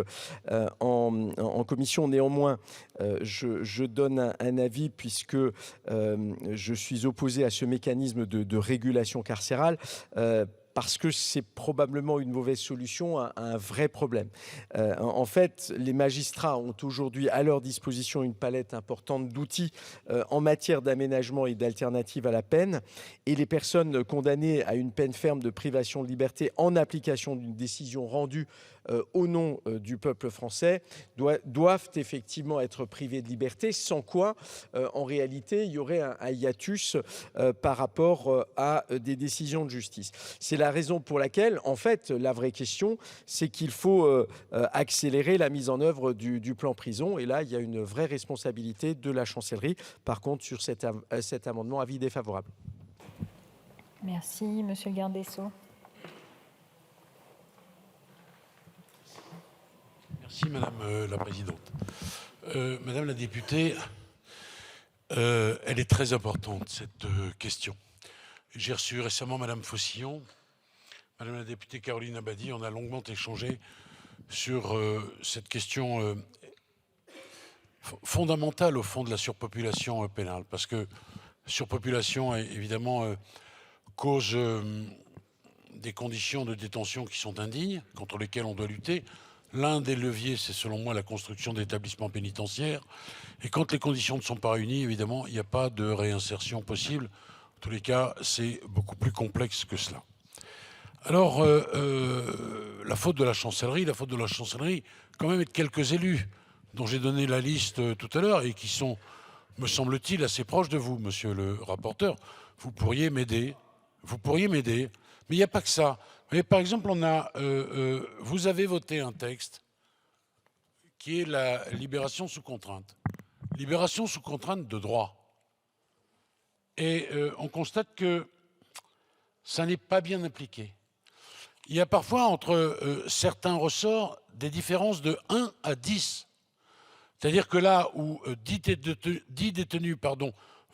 en commission. Néanmoins, je donne un avis puisque je suis opposé à ce mécanisme de régulation carcérale. Parce que c'est probablement une mauvaise solution à un vrai problème. En fait, les magistrats ont aujourd'hui à leur disposition une palette importante d'outils en matière d'aménagement et d'alternative à la peine. Et les personnes condamnées à une peine ferme de privation de liberté en application d'une décision rendue au nom du peuple français doivent effectivement être privées de liberté, sans quoi, en réalité, il y aurait un hiatus par rapport à des décisions de justice. C'est la raison pour laquelle, en fait, la vraie question, c'est qu'il faut accélérer la mise en œuvre du plan prison. Et là, il y a une vraie responsabilité de la chancellerie. Par contre, sur cet amendement, avis défavorable. Merci. Monsieur le garde des Sceaux. Merci Madame la Présidente. Madame la députée, elle est très importante cette question. J'ai reçu récemment Madame Faucillon, Madame la députée Caroline Abadi, on a longuement échangé sur cette question fondamentale au fond de la surpopulation pénale, parce que surpopulation évidemment cause des conditions de détention qui sont indignes, contre lesquelles on doit lutter. L'un des leviers, c'est selon moi la construction d'établissements pénitentiaires. Et quand les conditions ne sont pas réunies, évidemment, il n'y a pas de réinsertion possible. En tous les cas, c'est beaucoup plus complexe que cela. Alors, la faute de la chancellerie, quand même, est de quelques élus, dont j'ai donné la liste tout à l'heure, et qui sont, me semble-t-il, assez proches de vous, monsieur le rapporteur. Vous pourriez m'aider. Mais il n'y a pas que ça. Mais par exemple, vous avez voté un texte qui est la libération sous contrainte. Libération sous contrainte de droit. Et on constate que ça n'est pas bien appliqué. Il y a parfois entre certains ressorts des différences de 1 à 10. C'est-à-dire que là où 10 détenus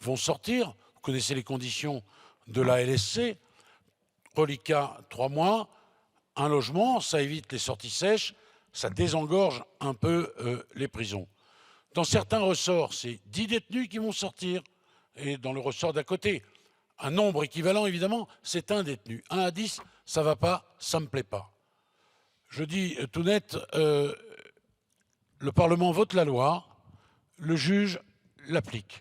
vont sortir, vous connaissez les conditions de la LSC, reliquat 3 mois, un logement, ça évite les sorties sèches, ça désengorge un peu les prisons. Dans certains ressorts, c'est 10 détenus qui vont sortir, et dans le ressort d'à côté, un nombre équivalent, évidemment, c'est 1 détenu. 1 à 10, ça ne va pas, ça ne me plaît pas. Je dis tout net, le Parlement vote la loi, le juge l'applique.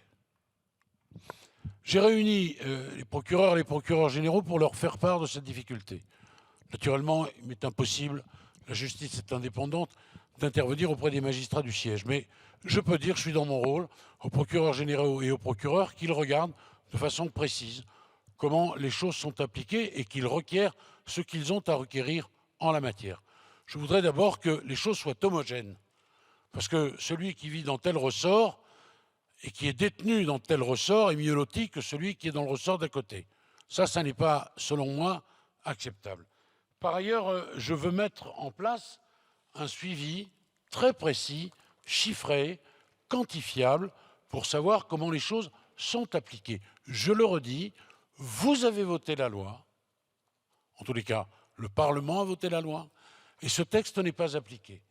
J'ai réuni les procureurs et les procureurs généraux pour leur faire part de cette difficulté. Naturellement, il m'est impossible, la justice est indépendante, d'intervenir auprès des magistrats du siège. Mais je peux dire, je suis dans mon rôle, aux procureurs généraux et aux procureurs, qu'ils regardent de façon précise comment les choses sont appliquées et qu'ils requièrent ce qu'ils ont à requérir en la matière. Je voudrais d'abord que les choses soient homogènes. Parce que celui qui vit dans tel ressort et qui est détenu dans tel ressort est mieux loti que celui qui est dans le ressort d'à côté. Ça n'est pas, selon moi, acceptable. Par ailleurs, je veux mettre en place un suivi très précis, chiffré, quantifiable, pour savoir comment les choses sont appliquées. Je le redis, vous avez voté la loi, en tous les cas, le Parlement a voté la loi, et ce texte n'est pas appliqué.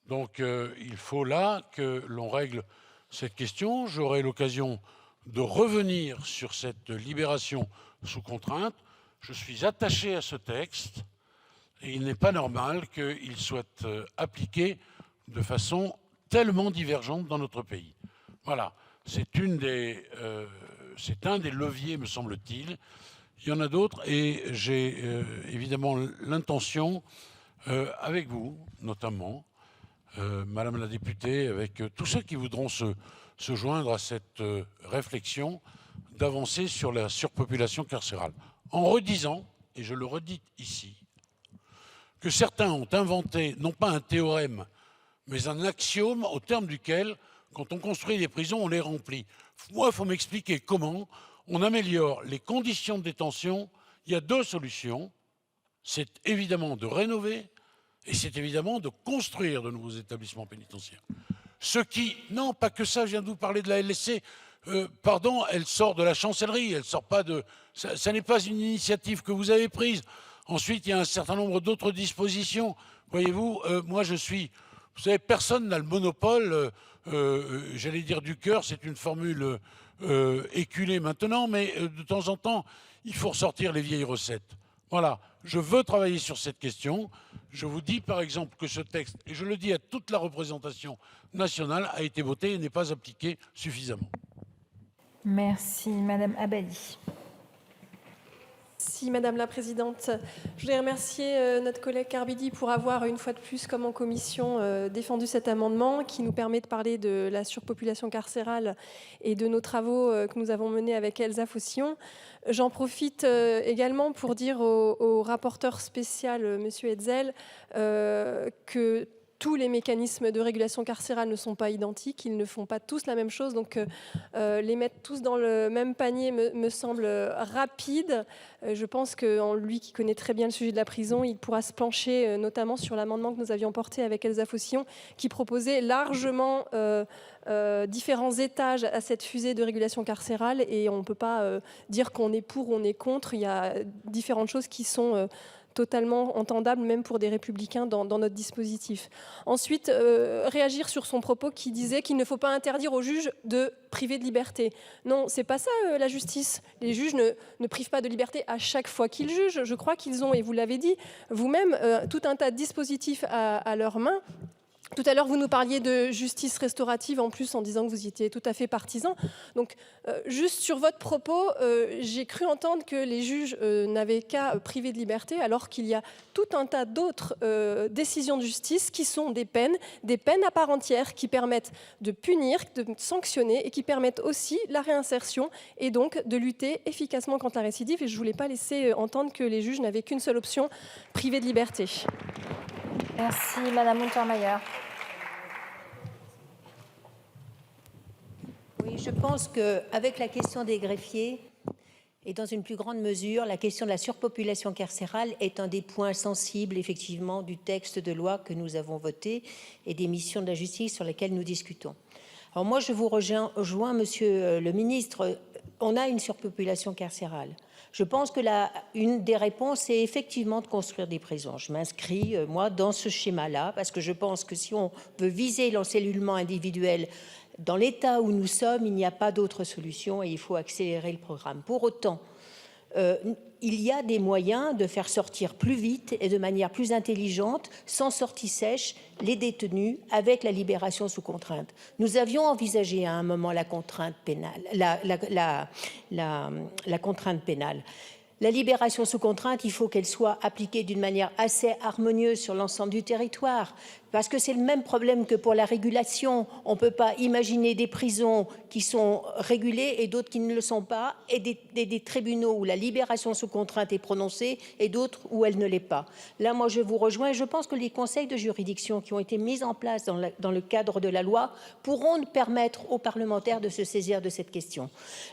Donc il faut là que l'on règle cette question. J'aurai l'occasion de revenir sur cette libération sous contrainte. Je suis attaché à ce texte et il n'est pas normal qu'il soit appliqué de façon tellement divergente dans notre pays. Voilà, c'est un des leviers, me semble-t-il. Il y en a d'autres et j'ai évidemment l'intention, avec vous notamment, Madame la députée, avec tous ceux qui voudront se joindre à cette réflexion, d'avancer sur la surpopulation carcérale. En redisant, et je le redis ici, que certains ont inventé, non pas un théorème, mais un axiome au terme duquel, quand on construit des prisons, on les remplit. Moi, il faut m'expliquer comment on améliore les conditions de détention. Il y a deux solutions. C'est évidemment de rénover et c'est évidemment de construire de nouveaux établissements pénitentiaires. Ce qui, non, pas que ça, je viens de vous parler de la LSC. Pardon, elle sort de la chancellerie, elle sort pas de... Ça n'est pas une initiative que vous avez prise. Ensuite, il y a un certain nombre d'autres dispositions. Voyez-vous, moi je suis... Vous savez, personne n'a le monopole, j'allais dire du cœur, c'est une formule éculée maintenant, mais de temps en temps, il faut ressortir les vieilles recettes. Voilà, je veux travailler sur cette question. Je vous dis par exemple que ce texte, et je le dis à toute la représentation nationale, a été voté et n'est pas appliqué suffisamment. Merci. Madame Abadi. Merci Madame la Présidente. Je voudrais remercier notre collègue Carbidi pour avoir, une fois de plus, comme en commission, défendu cet amendement qui nous permet de parler de la surpopulation carcérale et de nos travaux que nous avons menés avec Elsa Faucillon. J'en profite également pour dire au rapporteur spécial, Monsieur Hetzel, que tous les mécanismes de régulation carcérale ne sont pas identiques, ils ne font pas tous la même chose, donc les mettre tous dans le même panier me semble rapide. Je pense qu'en lui qui connaît très bien le sujet de la prison, il pourra se pencher notamment sur l'amendement que nous avions porté avec Elsa Faucillon, qui proposait largement différents étages à cette fusée de régulation carcérale, et on ne peut pas dire qu'on est pour ou on est contre. Il y a différentes choses qui sont totalement entendable, même pour des républicains, dans notre dispositif. Ensuite, réagir sur son propos qui disait qu'il ne faut pas interdire aux juges de priver de liberté. Non, c'est pas ça la justice. Les juges ne privent pas de liberté à chaque fois qu'ils jugent. Je crois qu'ils ont, et vous l'avez dit vous-même, tout un tas de dispositifs à leurs mains. Tout à l'heure, vous nous parliez de justice restaurative, en plus, en disant que vous y étiez tout à fait partisan. Donc, juste sur votre propos, j'ai cru entendre que les juges n'avaient qu'à priver de liberté, alors qu'il y a tout un tas d'autres décisions de justice qui sont des peines à part entière, qui permettent de punir, de sanctionner, et qui permettent aussi la réinsertion, et donc de lutter efficacement contre la récidive. Et je ne voulais pas laisser entendre que les juges n'avaient qu'une seule option, priver de liberté. Merci, Madame Untermaier. Oui, je pense qu'avec la question des greffiers, et dans une plus grande mesure, la question de la surpopulation carcérale est un des points sensibles, effectivement, du texte de loi que nous avons voté et des missions de la justice sur lesquelles nous discutons. Alors moi, je vous rejoins, Monsieur le Ministre, on a une surpopulation carcérale. Je pense que une des réponses est effectivement de construire des prisons. Je m'inscris, moi, dans ce schéma-là, parce que je pense que si on veut viser l'encellulement individuel dans l'état où nous sommes, il n'y a pas d'autre solution et il faut accélérer le programme. Pour autant, il y a des moyens de faire sortir plus vite et de manière plus intelligente, sans sortie sèche, les détenus avec la libération sous contrainte. Nous avions envisagé à un moment la contrainte pénale, la contrainte pénale. La libération sous contrainte, il faut qu'elle soit appliquée d'une manière assez harmonieuse sur l'ensemble du territoire. Parce que c'est le même problème que pour la régulation. On ne peut pas imaginer des prisons qui sont régulées et d'autres qui ne le sont pas, et des tribunaux où la libération sous contrainte est prononcée et d'autres où elle ne l'est pas. Là, moi, je vous rejoins. Je pense que les conseils de juridiction qui ont été mis en place dans le cadre de la loi pourront permettre aux parlementaires de se saisir de cette question.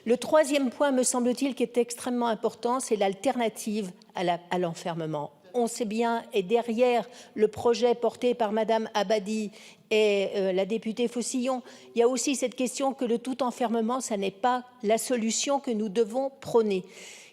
Le troisième point, me semble-t-il, qui est extrêmement important, c'est l'alternative à l'enfermement. On sait bien, et derrière le projet porté par Madame Abadi et la députée Faucillon, il y a aussi cette question que le tout enfermement, ça n'est pas la solution que nous devons prôner.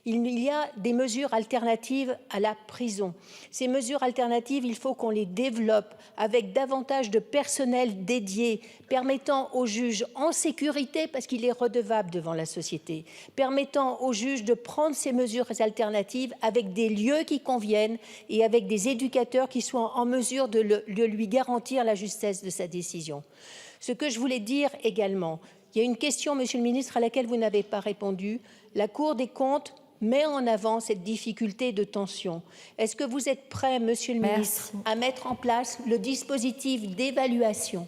Il y a des mesures alternatives à la prison. Ces mesures alternatives, il faut qu'on les développe avec davantage de personnel dédié, permettant aux juges en sécurité, parce qu'il est redevable devant la société, permettant aux juges de prendre ces mesures alternatives avec des lieux qui conviennent et avec des éducateurs qui soient en mesure de lui garantir la justesse de sa décision. Ce que je voulais dire également, il y a une question, Monsieur le ministre, à laquelle vous n'avez pas répondu. La Cour des comptes met en avant cette difficulté de tension. Est-ce que vous êtes prêt, Monsieur le ministre, à mettre en place le dispositif d'évaluation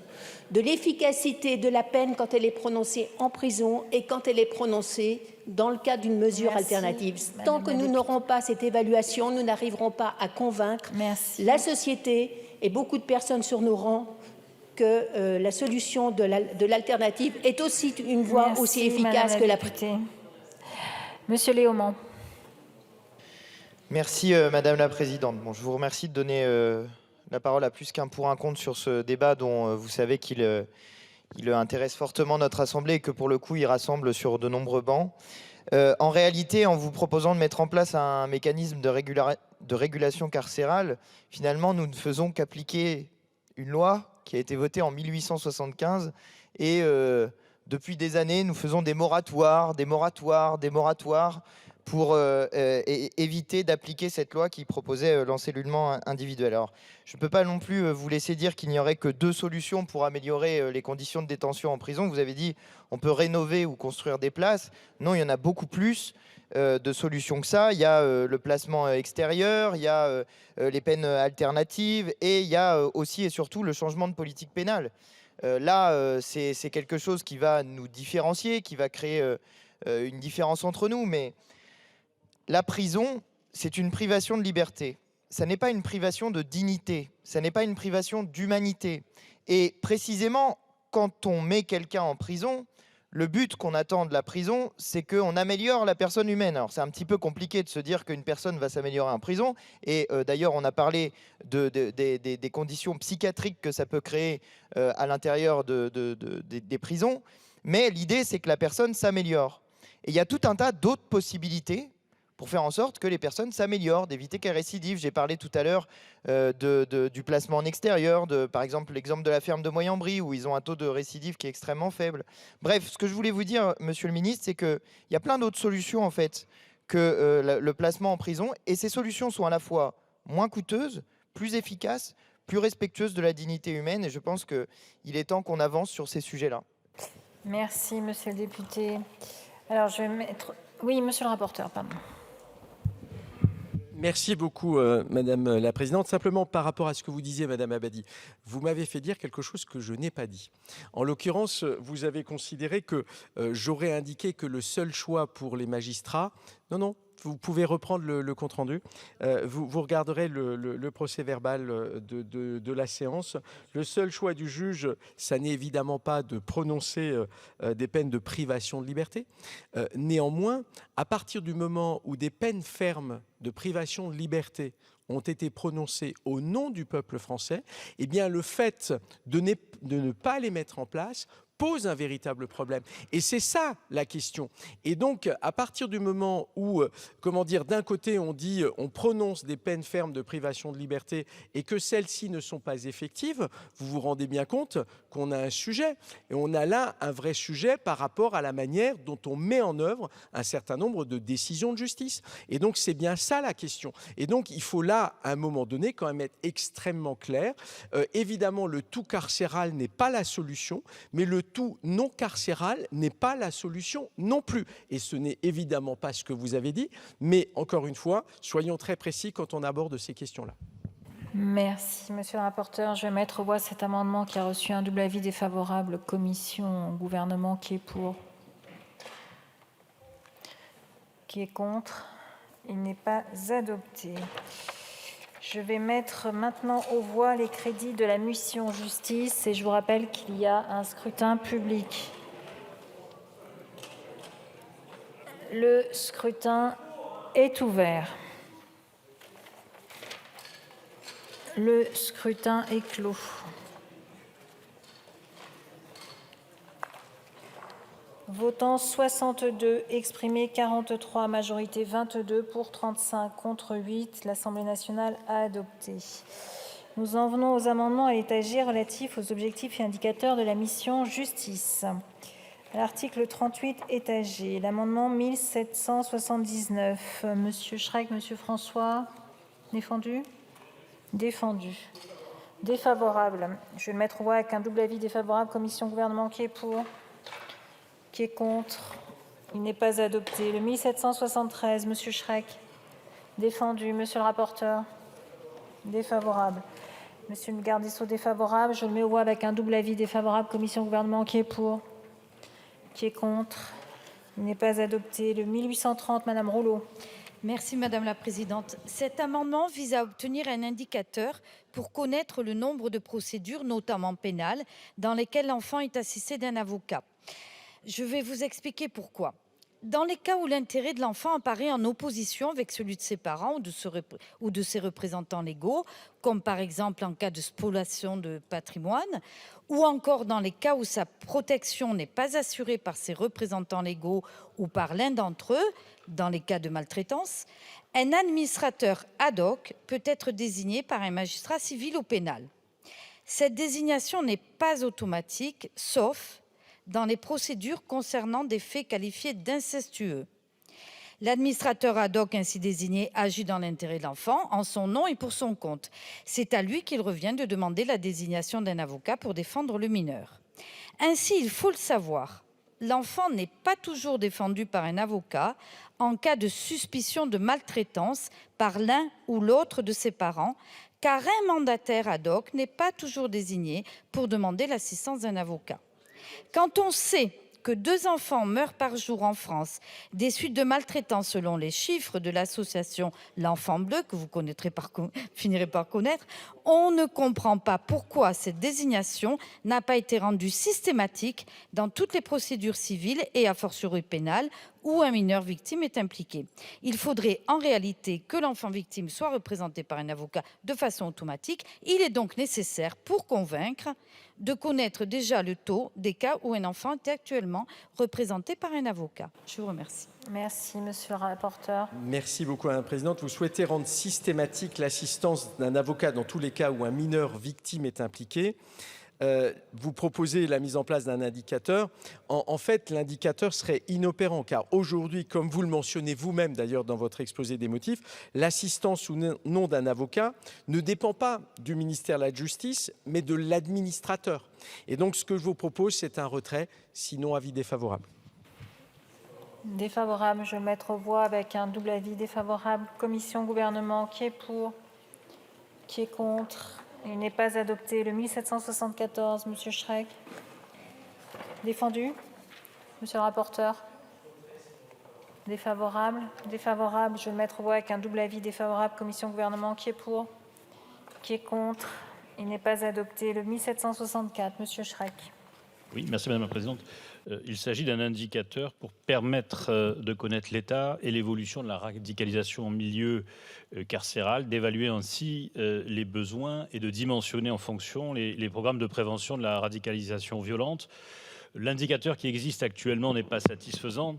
de l'efficacité de la peine quand elle est prononcée en prison et quand elle est prononcée dans le cadre d'une mesure alternative? Tant que nous n'aurons pas cette évaluation, nous n'arriverons pas à convaincre la société et beaucoup de personnes sur nos rangs que la solution de l'alternative est aussi une voie aussi efficace que la prison. Monsieur Léaumont. Merci Madame la Présidente. Bon, je vous remercie de donner la parole à plus qu'un pour un compte sur ce débat dont vous savez qu'il intéresse fortement notre Assemblée et que pour le coup il rassemble sur de nombreux bancs. En réalité, en vous proposant de mettre en place un mécanisme de régulation carcérale, finalement nous ne faisons qu'appliquer une loi qui a été votée en 1875 et depuis des années, nous faisons des moratoires pour éviter d'appliquer cette loi qui proposait l'encellulement individuel. Alors, je ne peux pas non plus vous laisser dire qu'il n'y aurait que 2 solutions pour améliorer les conditions de détention en prison. Vous avez dit on peut rénover ou construire des places. Non, il y en a beaucoup plus de solutions que ça. Il y a le placement extérieur, il y a les peines alternatives et il y a aussi et surtout le changement de politique pénale. Là, c'est quelque chose qui va nous différencier, qui va créer une différence entre nous. Mais la prison, c'est une privation de liberté. Ça n'est pas une privation de dignité. Ça n'est pas une privation d'humanité. Et précisément, quand on met quelqu'un en prison, le but qu'on attend de la prison, c'est qu'on améliore la personne humaine. Alors c'est un petit peu compliqué de se dire qu'une personne va s'améliorer en prison. Et d'ailleurs, on a parlé des conditions psychiatriques que ça peut créer à l'intérieur des prisons. Mais l'idée, c'est que la personne s'améliore. Et il y a tout un tas d'autres possibilités pour faire en sorte que les personnes s'améliorent, d'éviter qu'elles récidivent. J'ai parlé tout à l'heure du placement en extérieur, par exemple l'exemple de la ferme de Moyenbry, où ils ont un taux de récidive qui est extrêmement faible. Bref, ce que je voulais vous dire, Monsieur le Ministre, c'est qu'il y a plein d'autres solutions en fait que le placement en prison, et ces solutions sont à la fois moins coûteuses, plus efficaces, plus respectueuses de la dignité humaine, et je pense qu'il est temps qu'on avance sur ces sujets-là. Merci, Monsieur le député. Alors, je vais mettre... Oui, Monsieur le rapporteur, pardon. Merci beaucoup, Madame la Présidente. Simplement, par rapport à ce que vous disiez, Madame Abadi, vous m'avez fait dire quelque chose que je n'ai pas dit. En l'occurrence, vous avez considéré que j'aurais indiqué que le seul choix pour les magistrats... Non, vous pouvez reprendre le compte-rendu. Vous regarderez le procès-verbal de la séance. Le seul choix du juge, ça n'est évidemment pas de prononcer des peines de privation de liberté. Néanmoins, à partir du moment où des peines fermes de privation de liberté ont été prononcées au nom du peuple français, eh bien le fait de ne pas les mettre en place pose un véritable problème. Et c'est ça la question. Et donc, à partir du moment où, d'un côté, on dit on prononce des peines fermes de privation de liberté et que celles-ci ne sont pas effectives, vous vous rendez bien compte qu'on a un sujet. Et on a là un vrai sujet par rapport à la manière dont on met en œuvre un certain nombre de décisions de justice. Et donc, c'est bien ça la question. Et donc, il faut là, à un moment donné, quand même être extrêmement clair. Évidemment, le tout carcéral n'est pas la solution, mais le tout non carcéral n'est pas la solution non plus. Et ce n'est évidemment pas ce que vous avez dit, mais encore une fois, soyons très précis quand on aborde ces questions-là. Merci, monsieur le rapporteur. Je vais mettre aux voix cet amendement qui a reçu un double avis défavorable, commission, gouvernement, qui est pour, qui est contre. Il n'est pas adopté. Je vais mettre maintenant aux voix les crédits de la mission justice et je vous rappelle qu'il y a un scrutin public. Le scrutin est ouvert. Le scrutin est clos. Votant 62, exprimé 43, majorité 22, pour 35, contre 8. L'Assemblée nationale a adopté. Nous en venons aux amendements à l'étagère relatifs aux objectifs et indicateurs de la mission justice. À l'article 38, étagé, l'amendement 1779. Monsieur Schreck, Monsieur François, défendu ? Défendu. Défavorable. Je vais le mettre aux voix avec un double avis défavorable. Commission gouvernement qui est pour, qui est contre. Il n'est pas adopté. Le 1773, Monsieur Schreck. Défendu. Monsieur le rapporteur. Défavorable. Monsieur le garde des Sceaux, défavorable. Je le mets aux voix avec un double avis défavorable. Commission gouvernement qui est pour, qui est contre. Il n'est pas adopté. Le 1830, Madame Rouleau. Merci Madame la Présidente. Cet amendement vise à obtenir un indicateur pour connaître le nombre de procédures, notamment pénales, dans lesquelles l'enfant est assisté d'un avocat. Je vais vous expliquer pourquoi. Dans les cas où l'intérêt de l'enfant apparaît en opposition avec celui de ses parents ou de ses représentants légaux, comme par exemple en cas de spoliation de patrimoine, ou encore dans les cas où sa protection n'est pas assurée par ses représentants légaux ou par l'un d'entre eux, dans les cas de maltraitance, un administrateur ad hoc peut être désigné par un magistrat civil ou pénal. Cette désignation n'est pas automatique, sauf dans les procédures concernant des faits qualifiés d'incestueux. L'administrateur ad hoc ainsi désigné agit dans l'intérêt de l'enfant, en son nom et pour son compte. C'est à lui qu'il revient de demander la désignation d'un avocat pour défendre le mineur. Ainsi, il faut le savoir, l'enfant n'est pas toujours défendu par un avocat en cas de suspicion de maltraitance par l'un ou l'autre de ses parents, car un mandataire ad hoc n'est pas toujours désigné pour demander l'assistance d'un avocat. Quand on sait que 2 enfants meurent par jour en France des suites de maltraitance selon les chiffres de l'association L'Enfant Bleu, que vous finirez par connaître, on ne comprend pas pourquoi cette désignation n'a pas été rendue systématique dans toutes les procédures civiles et a fortiori pénales où un mineur victime est impliqué. Il faudrait en réalité que l'enfant victime soit représenté par un avocat de façon automatique. Il est donc nécessaire, pour convaincre, de connaître déjà le taux des cas où un enfant est actuellement représenté par un avocat. Je vous remercie. Merci, monsieur le rapporteur. Merci beaucoup, Madame la Présidente. Vous souhaitez rendre systématique l'assistance d'un avocat dans tous les cas où un mineur victime est impliqué. Vous proposez la mise en place d'un indicateur. En fait, l'indicateur serait inopérant car aujourd'hui, comme vous le mentionnez vous-même d'ailleurs dans votre exposé des motifs, l'assistance ou non d'un avocat ne dépend pas du ministère de la Justice, mais de l'administrateur. Et donc, ce que je vous propose, c'est un retrait, sinon avis défavorable. Défavorable, je vais mettre aux voix avec un double avis défavorable. Commission gouvernement, qui est pour, qui est contre. Il n'est pas adopté. Le 1774, Monsieur Schreck. Défendu. Monsieur le rapporteur. Défavorable. Défavorable. Je vais le mettre aux voix avec un double avis défavorable. Commission gouvernement, qui est pour, qui est contre. Il n'est pas adopté. Le 1764, Monsieur Schreck. Oui, merci Madame la Présidente. Il s'agit d'un indicateur pour permettre de connaître l'état et l'évolution de la radicalisation en milieu carcéral, d'évaluer ainsi les besoins et de dimensionner en fonction les programmes de prévention de la radicalisation violente. L'indicateur qui existe actuellement n'est pas satisfaisant,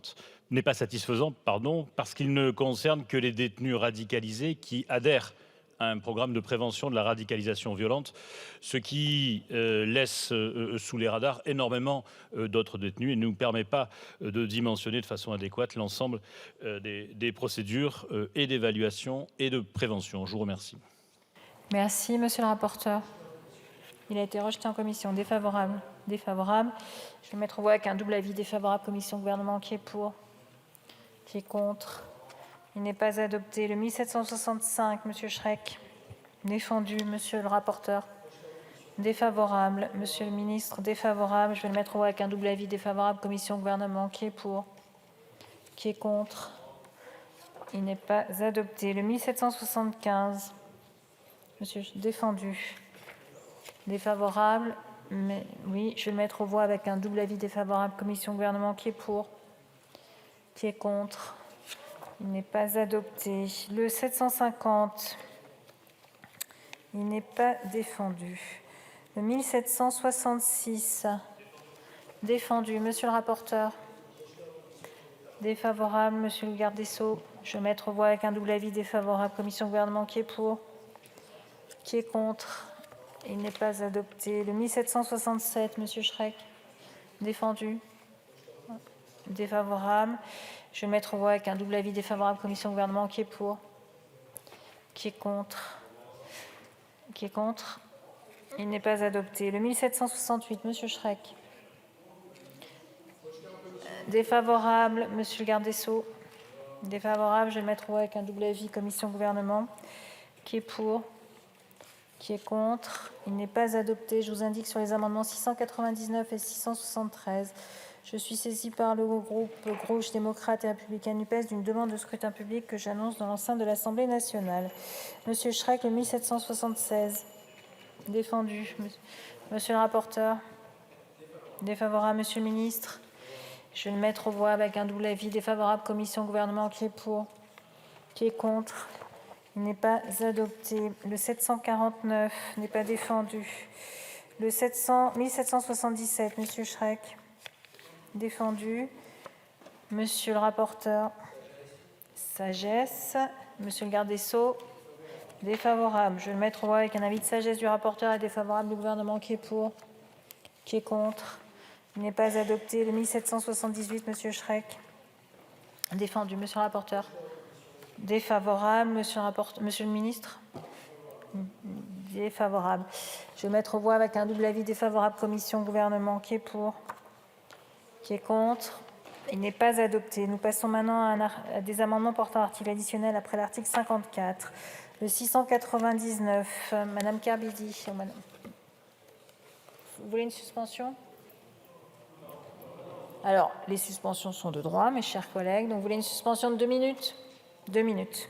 parce qu'il ne concerne que les détenus radicalisés qui adhèrent à un programme de prévention de la radicalisation violente, ce qui laisse sous les radars énormément d'autres détenus et ne nous permet pas de dimensionner de façon adéquate l'ensemble des procédures et d'évaluation et de prévention. Je vous remercie. Merci, monsieur le rapporteur. Il a été rejeté en commission. Défavorable. Défavorable. Je vais mettre aux voix avec un double avis défavorable. Commission gouvernement, qui est pour, qui est contre. Il n'est pas adopté. Le 1765, Monsieur Schreck. Défendu. Monsieur le rapporteur. Défavorable. Monsieur le ministre, défavorable. Je vais le mettre au voie avec un double avis défavorable. Commission, gouvernement, qui est pour? Qui est contre? Il n'est pas adopté. Le 1775. Monsieur, défendu. Défavorable. Mais oui, je vais le mettre aux voix avec un double avis défavorable. Commission, gouvernement, qui est pour? Qui est contre? Il n'est pas adopté. Le 750. Il n'est pas défendu. Le 1766. Défendu. Monsieur le rapporteur. Défavorable. Monsieur le garde des Sceaux. Je vais mettre aux voix avec un double avis défavorable. Commission, gouvernement, qui est pour? Qui est contre? Il n'est pas adopté. Le 1767, Monsieur Schreck. Défendu. Défavorable. Je vais le mettre aux voix avec un double avis défavorable. Commission, gouvernement, qui est pour? Qui est contre? Qui est contre? Il n'est pas adopté. Le 1768, Monsieur Schreck. Défavorable. Monsieur le garde des Sceaux. Défavorable. Je vais le mettre aux voix avec un double avis. Commission, gouvernement, qui est pour? Qui est contre? Il n'est pas adopté. Je vous indique sur les amendements 699 et 673. Je suis saisie par le groupe Gauche démocrate et républicain NUPES d'une demande de scrutin public que j'annonce dans l'enceinte de l'Assemblée nationale. Monsieur Schreck, le 1776. Défendu. Monsieur le rapporteur. Défavorable. Monsieur le ministre. Je vais le mettre aux voix avec un double avis défavorable. Commission, gouvernement, qui est pour? Qui est contre? Il n'est pas adopté. Le 749 n'est pas défendu. Le 1777, Monsieur Schreck. Défendu. Monsieur le rapporteur. Sagesse. Monsieur le garde des Sceaux. Défavorable. Je vais le mettre au voie avec un avis de sagesse du rapporteur et défavorable du gouvernement, qui est pour? Qui est contre? Il n'est pas adopté. Le 1778, Monsieur Schreck. Défendu. Monsieur le rapporteur. Défavorable. Monsieur le ministre. Défavorable. Je vais mettre aux voix avec un double avis défavorable. Commission, gouvernement, qui est pour? Qui est contre? Il n'est pas adopté. Nous passons maintenant à des amendements portant article additionnel après l'article 54. Le 699, Madame Kerbidi. Vous voulez une suspension? Alors, les suspensions sont de droit, mes chers collègues. Donc, vous voulez une suspension de 2 minutes? 2 minutes.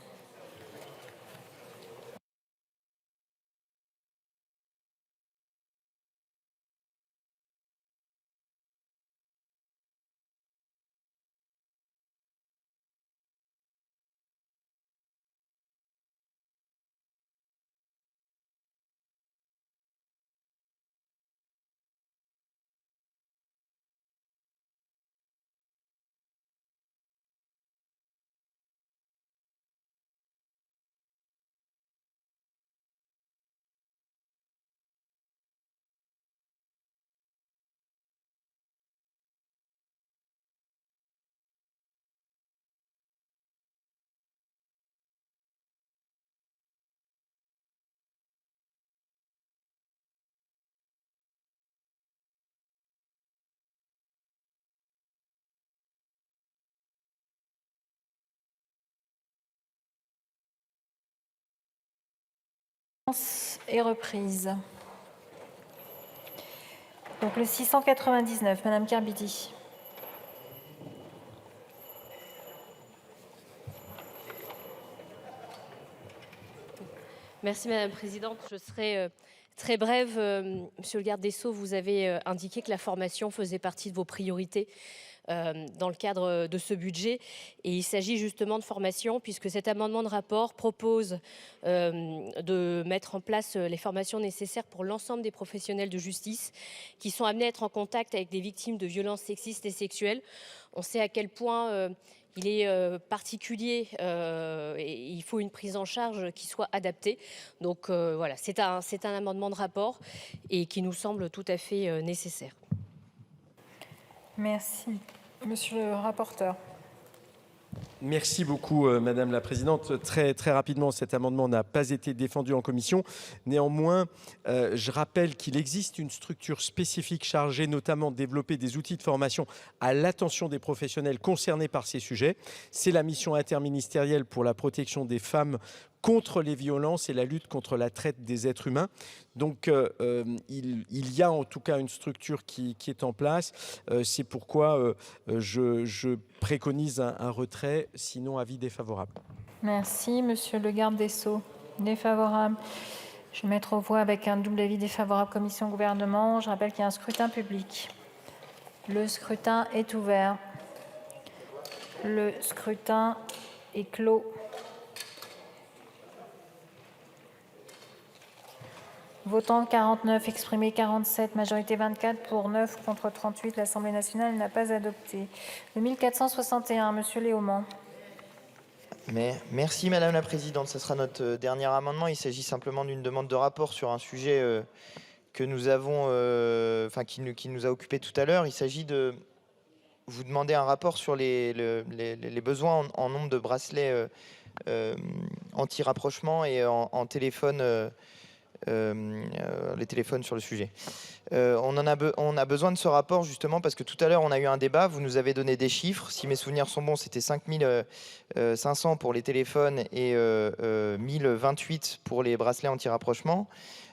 Est reprise. Donc le 699, Madame Kerbidi. Merci Madame la Présidente. Je serai très brève. Monsieur le garde des Sceaux, vous avez indiqué que la formation faisait partie de vos priorités dans le cadre de ce budget. Et il s'agit justement de formation, puisque cet amendement de rapport propose de mettre en place les formations nécessaires pour l'ensemble des professionnels de justice qui sont amenés à être en contact avec des victimes de violences sexistes et sexuelles. On sait à quel point il est particulier et il faut une prise en charge qui soit adaptée. Donc voilà, c'est un amendement de rapport et qui nous semble tout à fait nécessaire. Merci. Monsieur le rapporteur. Merci beaucoup, Madame la Présidente. Très rapidement, cet amendement n'a pas été défendu en commission. Néanmoins, je rappelle qu'il existe une structure spécifique chargée notamment de développer des outils de formation à l'attention des professionnels concernés par ces sujets. C'est la mission interministérielle pour la protection des femmes contre les violences et la lutte contre la traite des êtres humains. Donc il y a en tout cas une structure qui est en place. C'est pourquoi je préconise un retrait, sinon avis défavorable. Merci. Monsieur le garde des Sceaux. Défavorable. Je vais mettre aux voix avec un double avis défavorable commission-gouvernement. Je rappelle qu'il y a un scrutin public. Le scrutin est ouvert. Le scrutin est clos. Votant 49, exprimé 47, majorité 24 pour 9 contre 38. L'Assemblée nationale n'a pas adopté. Le 1461, monsieur Léaumont. Merci Madame la Présidente. Ce sera notre dernier amendement. Il s'agit simplement d'une demande de rapport sur un sujet que nous avons, qui nous a occupé tout à l'heure. Il s'agit de vous demander un rapport sur les besoins en nombre de bracelets anti-rapprochement et en téléphone, les téléphones sur le sujet. On a besoin de ce rapport justement parce que tout à l'heure on a eu un débat, vous nous avez donné des chiffres, si mes souvenirs sont bons c'était 5500 pour les téléphones et 1028 pour les bracelets anti-rapprochement.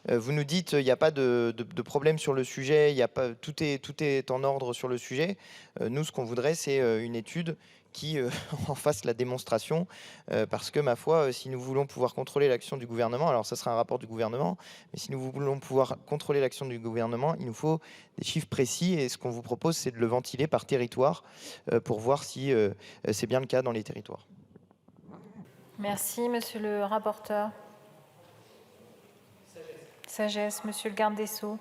Vous nous dites il n'y a pas de problème sur le sujet, tout est en ordre sur le sujet. Nous ce qu'on voudrait c'est une étude qui en fasse la démonstration, parce que, ma foi, si nous voulons pouvoir contrôler l'action du gouvernement, alors ça sera un rapport du gouvernement, mais si nous voulons pouvoir contrôler l'action du gouvernement, il nous faut des chiffres précis, et ce qu'on vous propose, c'est de le ventiler par territoire, pour voir si c'est bien le cas dans les territoires. Merci, monsieur le rapporteur. Sagesse, monsieur le garde des Sceaux.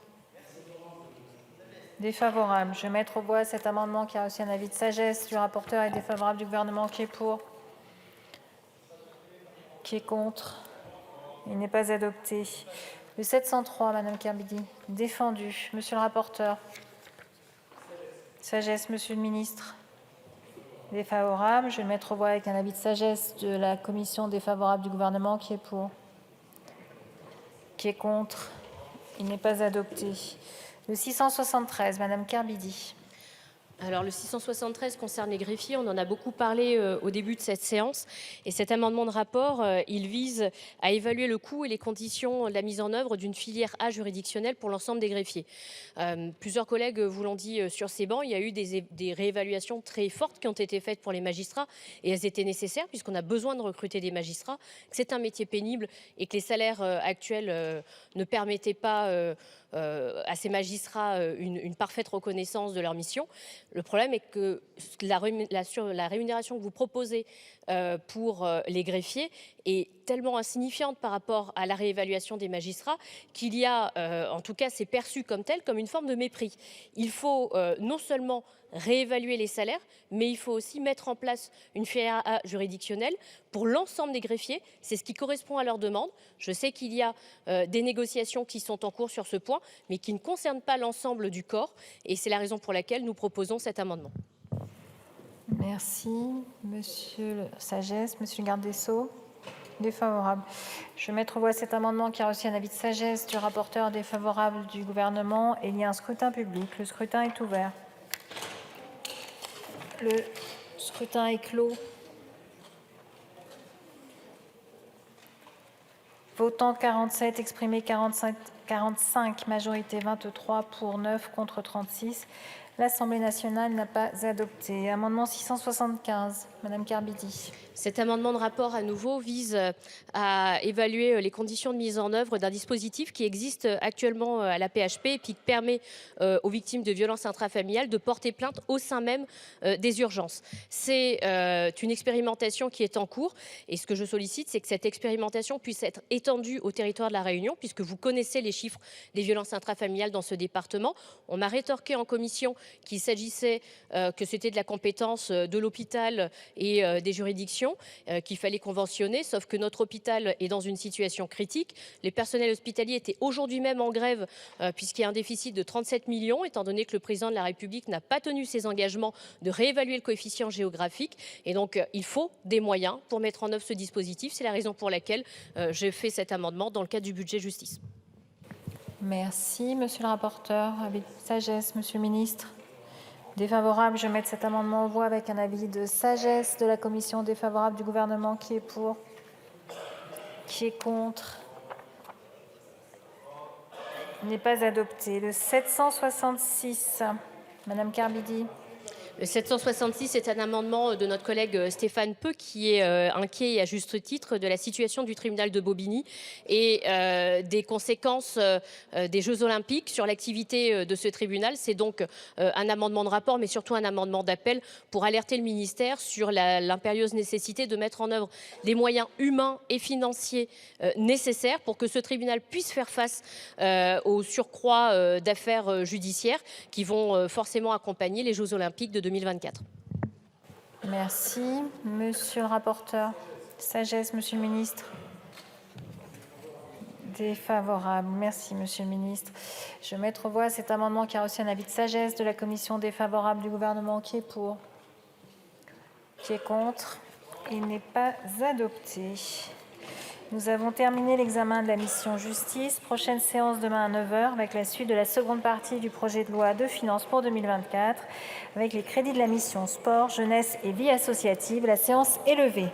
Défavorable. Je vais mettre aux voix cet amendement qui a reçu un avis de sagesse du rapporteur et défavorable du gouvernement. Qui est pour? Qui est contre? Il n'est pas adopté. Le 703, madame Kerbidi. Défendu. Monsieur le rapporteur. Sagesse, monsieur le ministre. Défavorable. Je vais le mettre aux voix avec un avis de sagesse de la commission, défavorable du gouvernement. Qui est pour? Qui est contre? Il n'est pas adopté. Le 673, madame Kerbidi. Alors, le 673 concerne les greffiers. On en a beaucoup parlé au début de cette séance. Et cet amendement de rapport, il vise à évaluer le coût et les conditions de la mise en œuvre d'une filière A juridictionnelle pour l'ensemble des greffiers. Plusieurs collègues vous l'ont dit sur ces bancs, il y a eu des réévaluations très fortes qui ont été faites pour les magistrats. Et elles étaient nécessaires puisqu'on a besoin de recruter des magistrats, que c'est un métier pénible et que les salaires actuels ne permettaient pas à ces magistrats une parfaite reconnaissance de leur mission. Le problème est que la rémunération que vous proposez pour les greffiers est tellement insignifiante par rapport à la réévaluation des magistrats qu'il y a, en tout cas c'est perçu comme tel, comme une forme de mépris. Il faut non seulement réévaluer les salaires, mais il faut aussi mettre en place une filière A juridictionnelle pour l'ensemble des greffiers. C'est ce qui correspond à leur demande. Je sais qu'il y a des négociations qui sont en cours sur ce point, mais qui ne concernent pas l'ensemble du corps. Et c'est la raison pour laquelle nous proposons cet amendement. Merci. Monsieur le sagesse, monsieur le garde des Sceaux. Défavorable. Je vais mettre aux voix cet amendement qui a reçu un avis de sagesse du rapporteur, défavorable du gouvernement. Et il y a un scrutin public. Le scrutin est ouvert. Le scrutin est clos. Votant 47, exprimé 45, majorité 23 pour 9 contre 36. L'Assemblée nationale n'a pas adopté. Amendement 675, madame Kerbidi. Cet amendement de rapport, à nouveau, vise à évaluer les conditions de mise en œuvre d'un dispositif qui existe actuellement à la PHP et qui permet aux victimes de violences intrafamiliales de porter plainte au sein même des urgences. C'est une expérimentation qui est en cours et ce que je sollicite, c'est que cette expérimentation puisse être étendue au territoire de la Réunion, puisque vous connaissez les chiffres des violences intrafamiliales dans ce département. On m'a rétorqué en commission qu'il s'agissait que c'était de la compétence de l'hôpital et des juridictions, qu'il fallait conventionner, sauf que notre hôpital est dans une situation critique. Les personnels hospitaliers étaient aujourd'hui même en grève puisqu'il y a un déficit de 37 millions, étant donné que le président de la République n'a pas tenu ses engagements de réévaluer le coefficient géographique. Et donc, il faut des moyens pour mettre en œuvre ce dispositif. C'est la raison pour laquelle j'ai fait cet amendement dans le cadre du budget justice. Merci, monsieur le rapporteur. Avis de sagesse, monsieur le ministre. Défavorable, je vais mettre cet amendement aux voix avec un avis de sagesse de la commission, défavorable du gouvernement. Qui est pour? Qui est contre? Il n'est pas adopté. Le 766, Madame Carbidi. Le 766 est un amendement de notre collègue Stéphane Peu qui est inquiet et à juste titre de la situation du tribunal de Bobigny et des conséquences des Jeux Olympiques sur l'activité de ce tribunal. C'est donc un amendement de rapport mais surtout un amendement d'appel pour alerter le ministère sur l'impérieuse nécessité de mettre en œuvre les moyens humains et financiers nécessaires pour que ce tribunal puisse faire face au surcroît d'affaires judiciaires qui vont forcément accompagner les Jeux Olympiques de 2024. Merci. Monsieur le rapporteur, sagesse, monsieur le ministre. Défavorable. Merci, monsieur le ministre. Je vais mettre aux voix cet amendement qui a reçu un avis de sagesse de la commission, défavorable du gouvernement. Qui est pour? Qui est contre? Il n'est pas adopté. Nous avons terminé l'examen de la mission justice. Prochaine séance demain à 9h avec la suite de la seconde partie du projet de loi de finances pour 2024 avec les crédits de la mission sport, jeunesse et vie associative. La séance est levée.